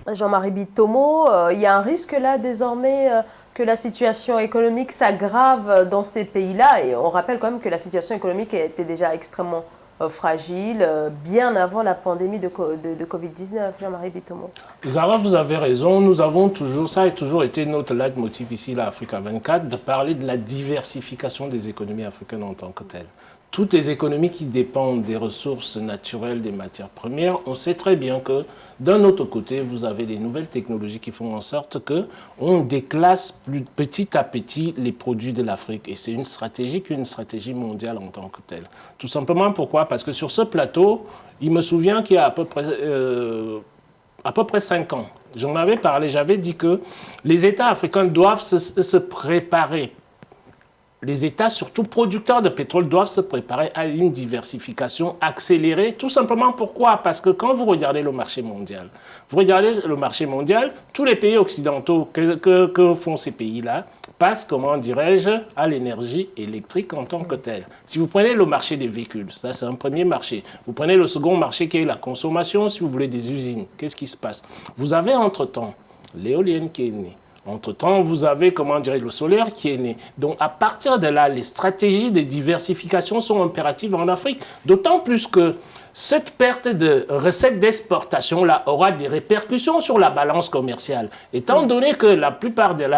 Speaker 1: Jean-Marie Bitomo, il y a un risque là désormais que la situation économique s'aggrave dans ces pays-là, et on rappelle quand même que la situation économique était déjà extrêmement fragile bien avant la pandémie de Covid-19. Jean-Marie Bitomo.
Speaker 3: Zara, vous avez raison, nous avons toujours, ça a toujours été notre leitmotiv ici à Africa 24, de parler de la diversification des économies africaines en tant que telles. toutes les économies qui dépendent des ressources naturelles, des matières premières, on sait très bien que d'un autre côté, vous avez des nouvelles technologies qui font en sorte qu'on déclasse petit à petit les produits de l'Afrique. Et c'est une stratégie qui est une stratégie mondiale en tant que telle. Tout simplement pourquoi? Parce que sur ce plateau, il me souvient qu'il y a à peu près 5 ans, j'en avais parlé, j'avais dit que les États africains doivent se préparer. Les États, surtout producteurs de pétrole, doivent se préparer à une diversification accélérée. Tout simplement pourquoi? Parce que quand vous regardez le marché mondial, tous les pays occidentaux, que font ces pays-là, passent, comment dirais-je, à l'énergie électrique en tant que telle. Si vous prenez le marché des véhicules, ça c'est un premier marché. Vous prenez le second marché qui est la consommation, si vous voulez, des usines. Qu'est-ce qui se passe? Vous avez entre-temps l'éolienne qui est née. Entre-temps, vous avez, le solaire qui est né. Donc, à partir de là, les stratégies de diversification sont impératives en Afrique. D'autant plus que cette perte de recettes d'exportation-là aura des répercussions sur la balance commerciale. Étant donné que la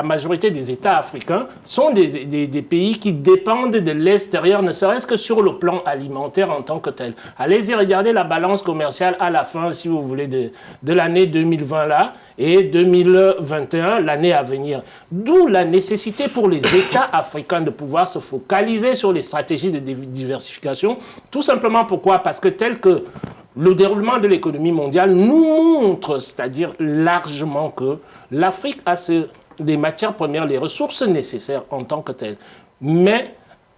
Speaker 3: majorité des États africains sont des pays qui dépendent de l'extérieur, ne serait-ce que sur le plan alimentaire en tant que tel. Allez-y regarder la balance commerciale à la fin, si vous voulez, de l'année 2020 là, et 2021, l'année à venir. D'où la nécessité pour les États africains de pouvoir se focaliser sur les stratégies de diversification. Tout simplement pourquoi? Parce que tel que le déroulement de l'économie mondiale nous montre, c'est-à-dire largement que l'Afrique a les matières premières, les ressources nécessaires en tant que telles. Mais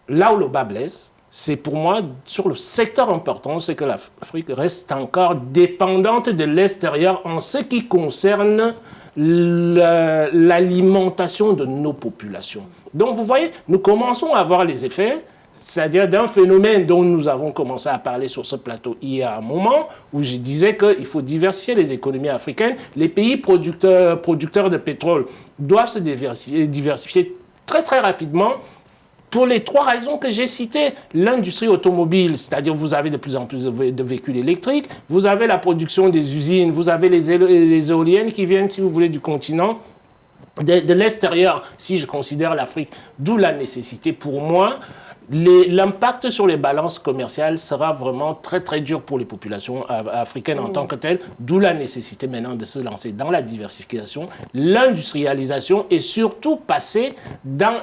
Speaker 3: là où le bas blesse, c'est pour moi, sur le secteur important, c'est que l'Afrique reste encore dépendante de l'extérieur en ce qui concerne l'alimentation de nos populations. Donc vous voyez, nous commençons à voir les effets, c'est-à-dire d'un phénomène dont nous avons commencé à parler sur ce plateau il y a un moment, où je disais qu'il faut diversifier les économies africaines. Les pays producteurs de pétrole doivent se diversifier très très rapidement, pour les 3 raisons que j'ai citées. L'industrie automobile, c'est-à-dire vous avez de plus en plus de véhicules électriques, vous avez la production des usines, vous avez les éoliennes qui viennent, si vous voulez, du continent, de l'extérieur, si je considère l'Afrique. D'où la nécessité pour moi. L'impact sur les balances commerciales sera vraiment très très dur pour les populations africaines en tant que telles, d'où la nécessité maintenant de se lancer dans la diversification, l'industrialisation et surtout passer dans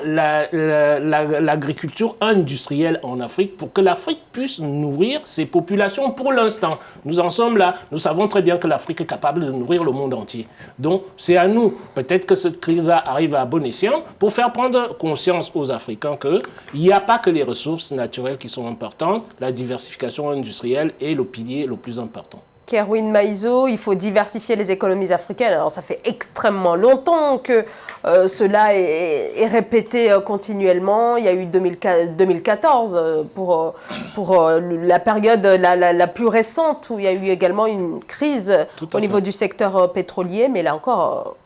Speaker 3: l'agriculture industrielle en Afrique pour que l'Afrique puisse nourrir ses populations. Pour l'instant, nous en sommes là, nous savons très bien que l'Afrique est capable de nourrir le monde entier. Donc c'est à nous, peut-être que cette crise arrive à bon escient, pour faire prendre conscience aux Africains qu'il n'y a pas que les ressources naturelles qui sont importantes, la diversification industrielle est le pilier le plus important.
Speaker 1: Kerwin Maïzo, il faut diversifier les économies africaines. Alors ça fait extrêmement longtemps que cela est répété continuellement. Il y a eu 2014 pour la période la plus récente où il y a eu également une crise au niveau du secteur pétrolier. Mais là encore,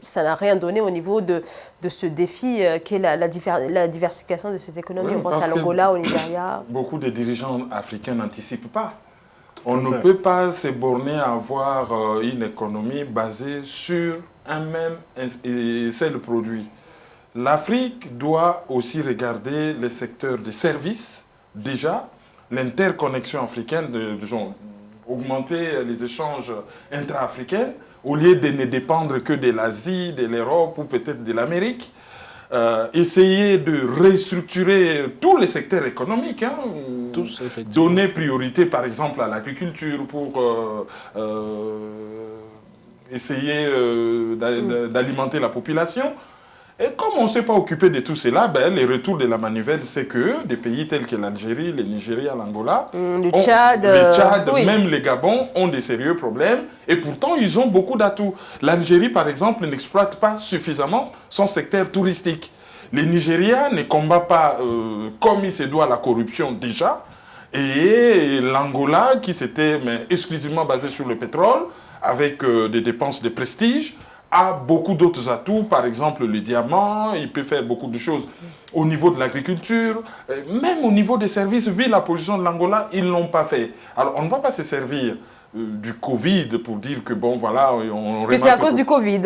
Speaker 1: ça n'a rien donné au niveau de ce défi qu'est la diversification de ces économies.
Speaker 2: Oui,
Speaker 1: on pense à l'Angola, au Nigeria.
Speaker 2: Beaucoup de dirigeants africains n'anticipent pas. On ne peut pas se borner à avoir une économie basée sur un même et seul produit. L'Afrique doit aussi regarder les secteurs des services, déjà, l'interconnexion africaine, augmenter les échanges intra-africains, au lieu de ne dépendre que de l'Asie, de l'Europe ou peut-être de l'Amérique. Essayer de restructurer tous les secteurs économiques,
Speaker 3: tous,
Speaker 2: donner priorité par exemple à l'agriculture pour essayer d'alimenter la population. Et comme on ne s'est pas occupé de tout cela, les retours de la manivelle, c'est que des pays tels que l'Algérie, le Nigeria, l'Angola,
Speaker 1: le Tchad,
Speaker 2: oui, même les Gabon ont des sérieux problèmes. Et pourtant, ils ont beaucoup d'atouts. L'Algérie, par exemple, n'exploite pas suffisamment son secteur touristique. Le Nigeria ne combat pas comme il se doit la corruption déjà. Et l'Angola, qui s'était exclusivement basé sur le pétrole, avec des dépenses de prestige, a beaucoup d'autres atouts, par exemple le diamant, il peut faire beaucoup de choses au niveau de l'agriculture, même au niveau des services, vu la position de l'Angola, ils ne l'ont pas fait. Alors on ne va pas se servir du Covid pour dire que bon voilà, on
Speaker 1: que c'est à cause du Covid.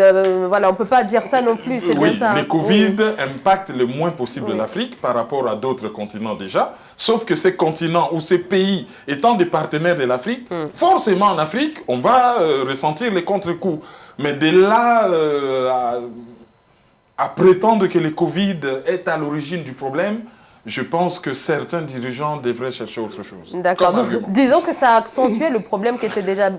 Speaker 1: Voilà, on peut pas dire ça non plus, c'est bien ça.
Speaker 2: Le Covid impacte le moins possible l'Afrique par rapport à d'autres continents déjà. Sauf que ces continents ou ces pays étant des partenaires de l'Afrique, forcément en Afrique, on va ressentir les contre-coups. Mais de là à prétendre que le Covid est à l'origine du problème, je pense que certains dirigeants devraient chercher autre chose.
Speaker 1: D'accord. Disons que ça a accentué le problème qui était déjà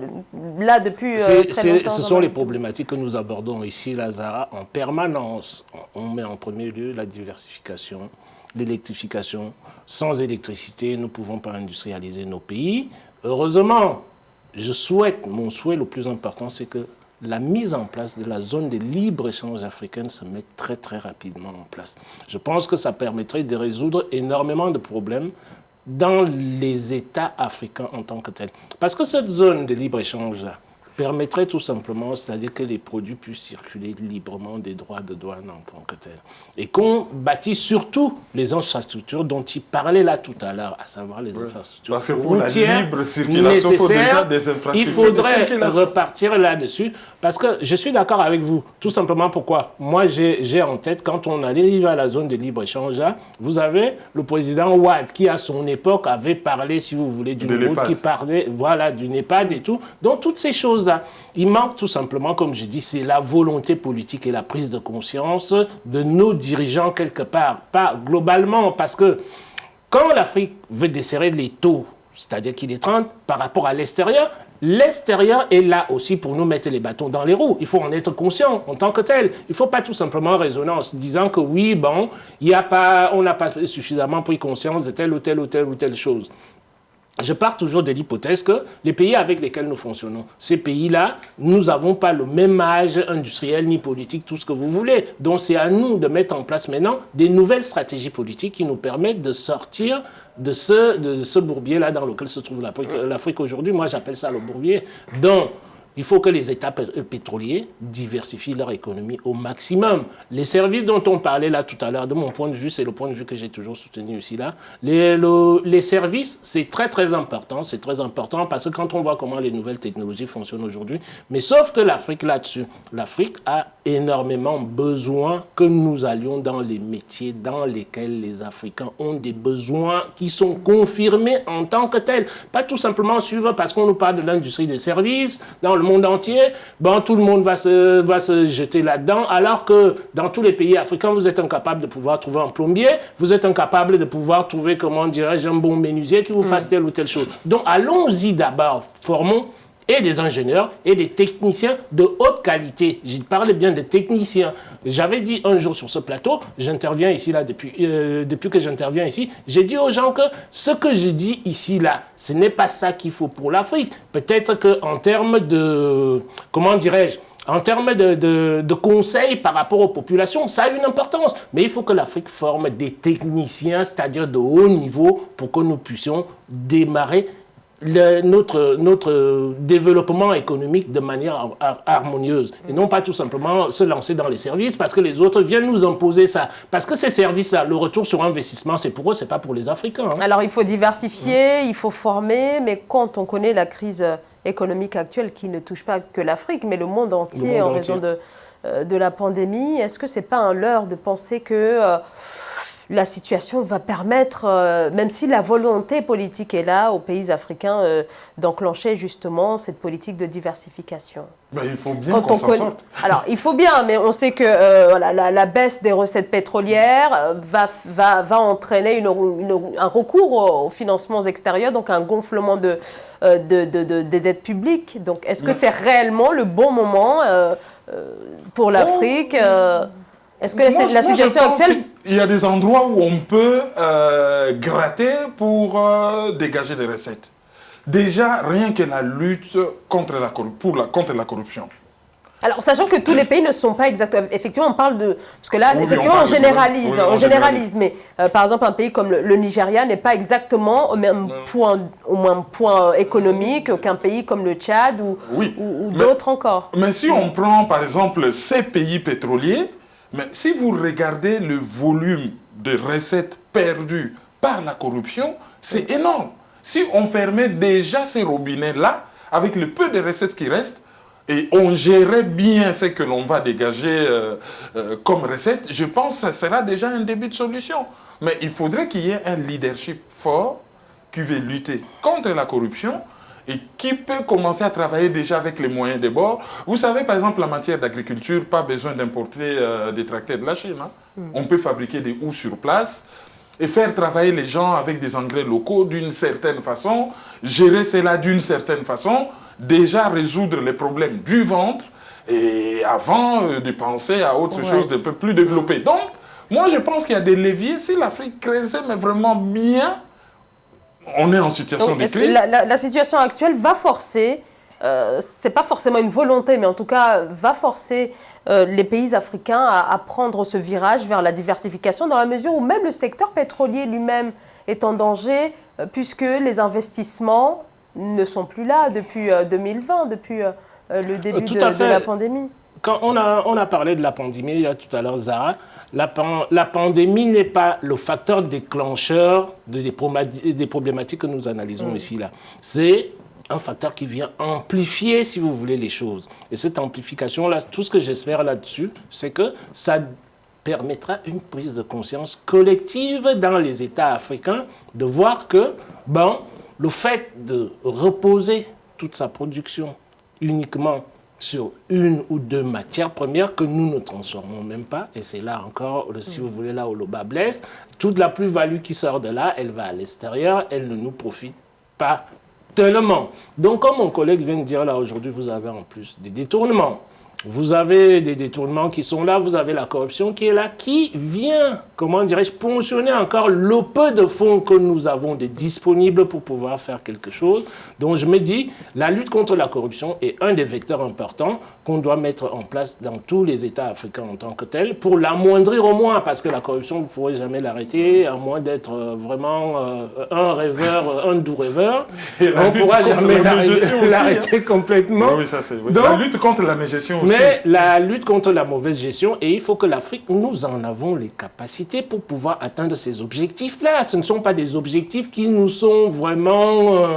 Speaker 1: là depuis très longtemps.
Speaker 3: Ce sont les problématiques que nous abordons ici, Lazara, en permanence. On met en premier lieu la diversification, l'électrification. Sans électricité, nous ne pouvons pas industrialiser nos pays. Heureusement, mon souhait le plus important, c'est que la mise en place de la zone de libre-échange africaine se met très très rapidement en place. Je pense que ça permettrait de résoudre énormément de problèmes dans les États africains en tant que tels. Parce que cette zone de libre-échange-là permettrait tout simplement, c'est-à-dire que les produits puissent circuler librement des droits de douane en tant que tels. Et qu'on bâtisse surtout les infrastructures dont il parlait là tout à l'heure, à savoir les infrastructures
Speaker 2: parce que pour la libre circulation,
Speaker 3: il
Speaker 2: faut déjà des infrastructures.
Speaker 3: Il faudrait repartir là-dessus, parce que je suis d'accord avec vous, tout simplement pourquoi. Moi, j'ai en tête, quand on arrive à la zone de libre-échange, vous avez le président Ouad, qui à son époque avait parlé, si vous voulez, d'une route qui parlait, voilà, du NEPAD et tout. Donc, toutes ces choses-là, il manque tout simplement, comme je dis, c'est la volonté politique et la prise de conscience de nos dirigeants quelque part. Pas globalement, parce que quand l'Afrique veut desserrer les taux, c'est-à-dire qu'il est 30 par rapport à l'extérieur est là aussi pour nous mettre les bâtons dans les roues. Il faut en être conscient en tant que tel. Il ne faut pas tout simplement raisonner en se disant que oui, bon, on n'a pas suffisamment pris conscience de telle ou telle ou telle ou telle chose. Je pars toujours de l'hypothèse que les pays avec lesquels nous fonctionnons, ces pays-là, nous n'avons pas le même âge industriel ni politique, tout ce que vous voulez. Donc c'est à nous de mettre en place maintenant des nouvelles stratégies politiques qui nous permettent de sortir de ce bourbier-là dans lequel se trouve l'Afrique aujourd'hui. Moi, j'appelle ça le bourbier. Donc, il faut que les États pétroliers diversifient leur économie au maximum. Les services dont on parlait là tout à l'heure, de mon point de vue, c'est le point de vue que j'ai toujours soutenu ici là. Les services, c'est très très important. C'est très important parce que quand on voit comment les nouvelles technologies fonctionnent aujourd'hui, mais sauf que l'Afrique là-dessus, l'Afrique a énormément besoin que nous allions dans les métiers dans lesquels les Africains ont des besoins qui sont confirmés en tant que tels. Pas tout simplement suivre parce qu'on nous parle de l'industrie des services, dans le monde entier, bon, tout le monde va se jeter là-dedans, alors que dans tous les pays africains, vous êtes incapable de pouvoir trouver un plombier, vous êtes incapable de pouvoir trouver, comment dirais-je, un bon menuisier qui vous fasse telle ou telle chose. Donc, allons-y d'abord, formons et des ingénieurs et des techniciens de haute qualité. Je parle bien de techniciens. J'avais dit un jour sur ce plateau, j'interviens ici, là, depuis que j'interviens ici, j'ai dit aux gens que ce que je dis ici, là, ce n'est pas ça qu'il faut pour l'Afrique. Peut-être qu'en termes de, comment dirais-je, en termes de conseils par rapport aux populations, ça a une importance. Mais il faut que l'Afrique forme des techniciens, c'est-à-dire de haut niveau, pour que nous puissions démarrer notre développement économique de manière harmonieuse. Et non pas tout simplement se lancer dans les services parce que les autres viennent nous imposer ça. Parce que ces services-là, le retour sur investissement, c'est pour eux, c'est pas pour les Africains. Hein.
Speaker 1: Alors il faut diversifier, il faut former, mais quand on connaît la crise économique actuelle qui ne touche pas que l'Afrique, mais le monde entier en raison de la pandémie, est-ce que c'est pas un leurre de penser que la situation va permettre, même si la volonté politique est là, aux pays africains d'enclencher justement cette politique de diversification?
Speaker 2: Ben, il faut bien qu'on s'en sorte.
Speaker 1: Alors, il faut bien, mais on sait que la baisse des recettes pétrolières va entraîner un recours aux financements extérieurs, donc un gonflement des dettes publiques. Donc, est-ce que c'est réellement le bon moment pour l'Afrique Est-ce que la situation actuelle...
Speaker 2: Il y a des endroits où on peut gratter pour dégager des recettes. Déjà, rien que la lutte contre la corruption.
Speaker 1: Alors, sachant que tous les pays ne sont pas exactement... Effectivement, on parle de... Parce que là, effectivement, on généralise. Mais par exemple, un pays comme le Nigeria n'est pas exactement au même point économique qu'un pays comme le Tchad ou d'autres encore.
Speaker 2: Mais si on prend, par exemple, ces pays pétroliers, mais si vous regardez le volume de recettes perdues par la corruption, c'est énorme. Si on fermait déjà ces robinets-là, avec le peu de recettes qui restent, et on gérait bien ce que l'on va dégager comme recette, je pense que ça sera déjà un début de solution. Mais il faudrait qu'il y ait un leadership fort qui veut lutter contre la corruption et qui peut commencer à travailler déjà avec les moyens des bords. Vous savez, par exemple, en matière d'agriculture, pas besoin d'importer des tracteurs de la Chine. Hein. On peut fabriquer des houes sur place et faire travailler les gens avec des engrais locaux d'une certaine façon, gérer cela d'une certaine façon, déjà résoudre les problèmes du ventre et avant de penser à autre chose d'un peu plus développé. Donc, moi, je pense qu'il y a des leviers. Si l'Afrique creusait, mais vraiment bien, on est en situation de crise.
Speaker 1: La situation actuelle va forcer, c'est pas forcément une volonté, mais en tout cas va forcer les pays africains à prendre ce virage vers la diversification, dans la mesure où même le secteur pétrolier lui-même est en danger, puisque les investissements ne sont plus là depuis 2020, depuis le début de la pandémie.
Speaker 3: Quand on a parlé de la pandémie, là, tout à l'heure, Zara, la pandémie n'est pas le facteur déclencheur des problématiques que nous analysons ici. Là. C'est un facteur qui vient amplifier, si vous voulez, les choses. Et cette amplification-là, tout ce que j'espère là-dessus, c'est que ça permettra une prise de conscience collective dans les États africains de voir que, le fait de reposer toute sa production uniquement sur une ou deux matières premières que nous ne transformons même pas, et c'est là encore, si vous voulez, là où le bas blesse, toute la plus-value qui sort de là, elle va à l'extérieur, elle ne nous profite pas tellement. Donc, comme mon collègue vient de dire là aujourd'hui, vous avez en plus des détournements. Vous avez des détournements qui sont là, vous avez la corruption qui est là, qui vient, comment dirais-je, ponctionner encore le peu de fonds que nous avons de disponibles pour pouvoir faire quelque chose. Donc je me dis, la lutte contre la corruption est un des vecteurs importants qu'on doit mettre en place dans tous les États africains en tant que tels, pour l'amoindrir au moins, parce que la corruption, vous ne pourrez jamais l'arrêter, à moins d'être vraiment un rêveur, un doux rêveur. On ne pourra jamais l'arrêter complètement.
Speaker 2: Oui, ça c'est vrai. La lutte contre la mégestion aussi.
Speaker 3: Mais la lutte contre la mauvaise gestion, et il faut que l'Afrique, nous en avons les capacités pour pouvoir atteindre ces objectifs-là. Ce ne sont pas des objectifs qui nous sont vraiment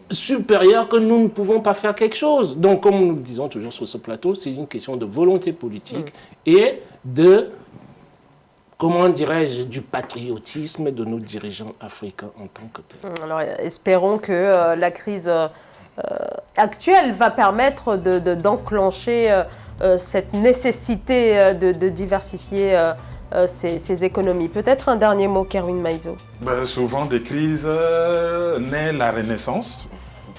Speaker 3: supérieurs, que nous ne pouvons pas faire quelque chose. Donc, comme nous le disons toujours sur ce plateau, c'est une question de volonté politique et de, comment dirais-je, du patriotisme de nos dirigeants africains en tant que tels.
Speaker 1: Alors, espérons que la crise actuelle va permettre d'enclencher cette nécessité de diversifier ces économies. Peut-être un dernier mot, Kerwin Maizo.
Speaker 2: Souvent, des crises naît la renaissance,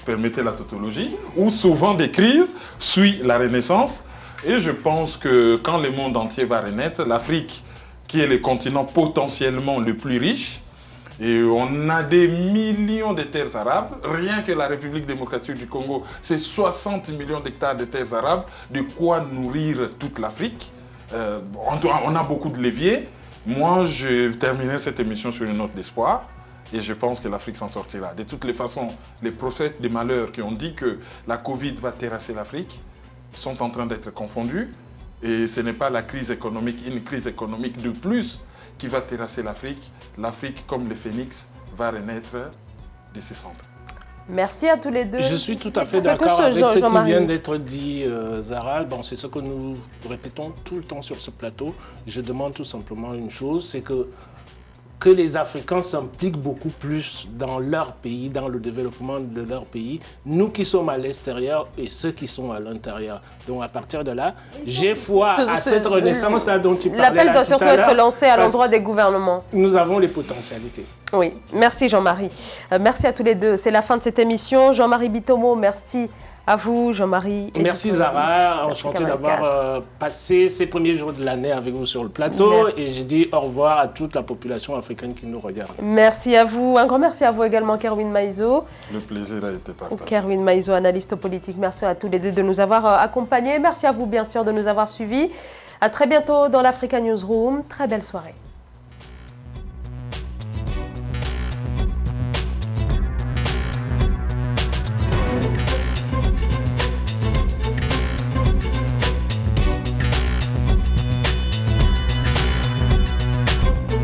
Speaker 2: permettez la tautologie, ou souvent des crises suit la renaissance. Et je pense que quand le monde entier va renaître, l'Afrique, qui est le continent potentiellement le plus riche, et on a des millions de terres arables. Rien que la République démocratique du Congo, c'est 60 millions d'hectares de terres arables, de quoi nourrir toute l'Afrique. On a beaucoup de leviers. Moi, je terminerai cette émission sur une note d'espoir et je pense que l'Afrique s'en sortira. De toutes les façons, les prophètes des malheurs qui ont dit que la Covid va terrasser l'Afrique sont en train d'être confondus. Et ce n'est pas la crise économique, une crise économique de plus qui va terrasser l'Afrique. L'Afrique, comme le phénix, va renaître de ses cendres.
Speaker 1: Merci à tous les deux.
Speaker 3: Je suis tout à fait d'accord avec ce qui vient d'être dit, Zara. C'est ce que nous répétons tout le temps sur ce plateau. Je demande tout simplement une chose, c'est que les Africains s'impliquent beaucoup plus dans leur pays, dans le développement de leur pays, nous qui sommes à l'extérieur et ceux qui sont à l'intérieur. Donc à partir de là, j'ai foi à cette renaissance-là dont tu parlais.
Speaker 1: L'appel doit surtout être lancé à l'endroit des gouvernements.
Speaker 3: Nous avons les potentialités.
Speaker 1: Oui, merci Jean-Marie. Merci à tous les deux. C'est la fin de cette émission. Jean-Marie Bitomo, merci à vous, Jean-Marie.
Speaker 3: Merci Zara, enchanté d'avoir passé ces premiers jours de l'année avec vous sur le plateau. Merci. Et je dis au revoir à toute la population africaine qui nous regarde.
Speaker 1: Merci à vous, un grand merci à vous également, Kerwin Maizo.
Speaker 2: Le plaisir a été partagé.
Speaker 1: Kerwin Maizo, analyste politique, merci à tous les deux de nous avoir accompagnés. Merci à vous, bien sûr, de nous avoir suivis. À très bientôt dans l'Africa Newsroom. Très belle soirée.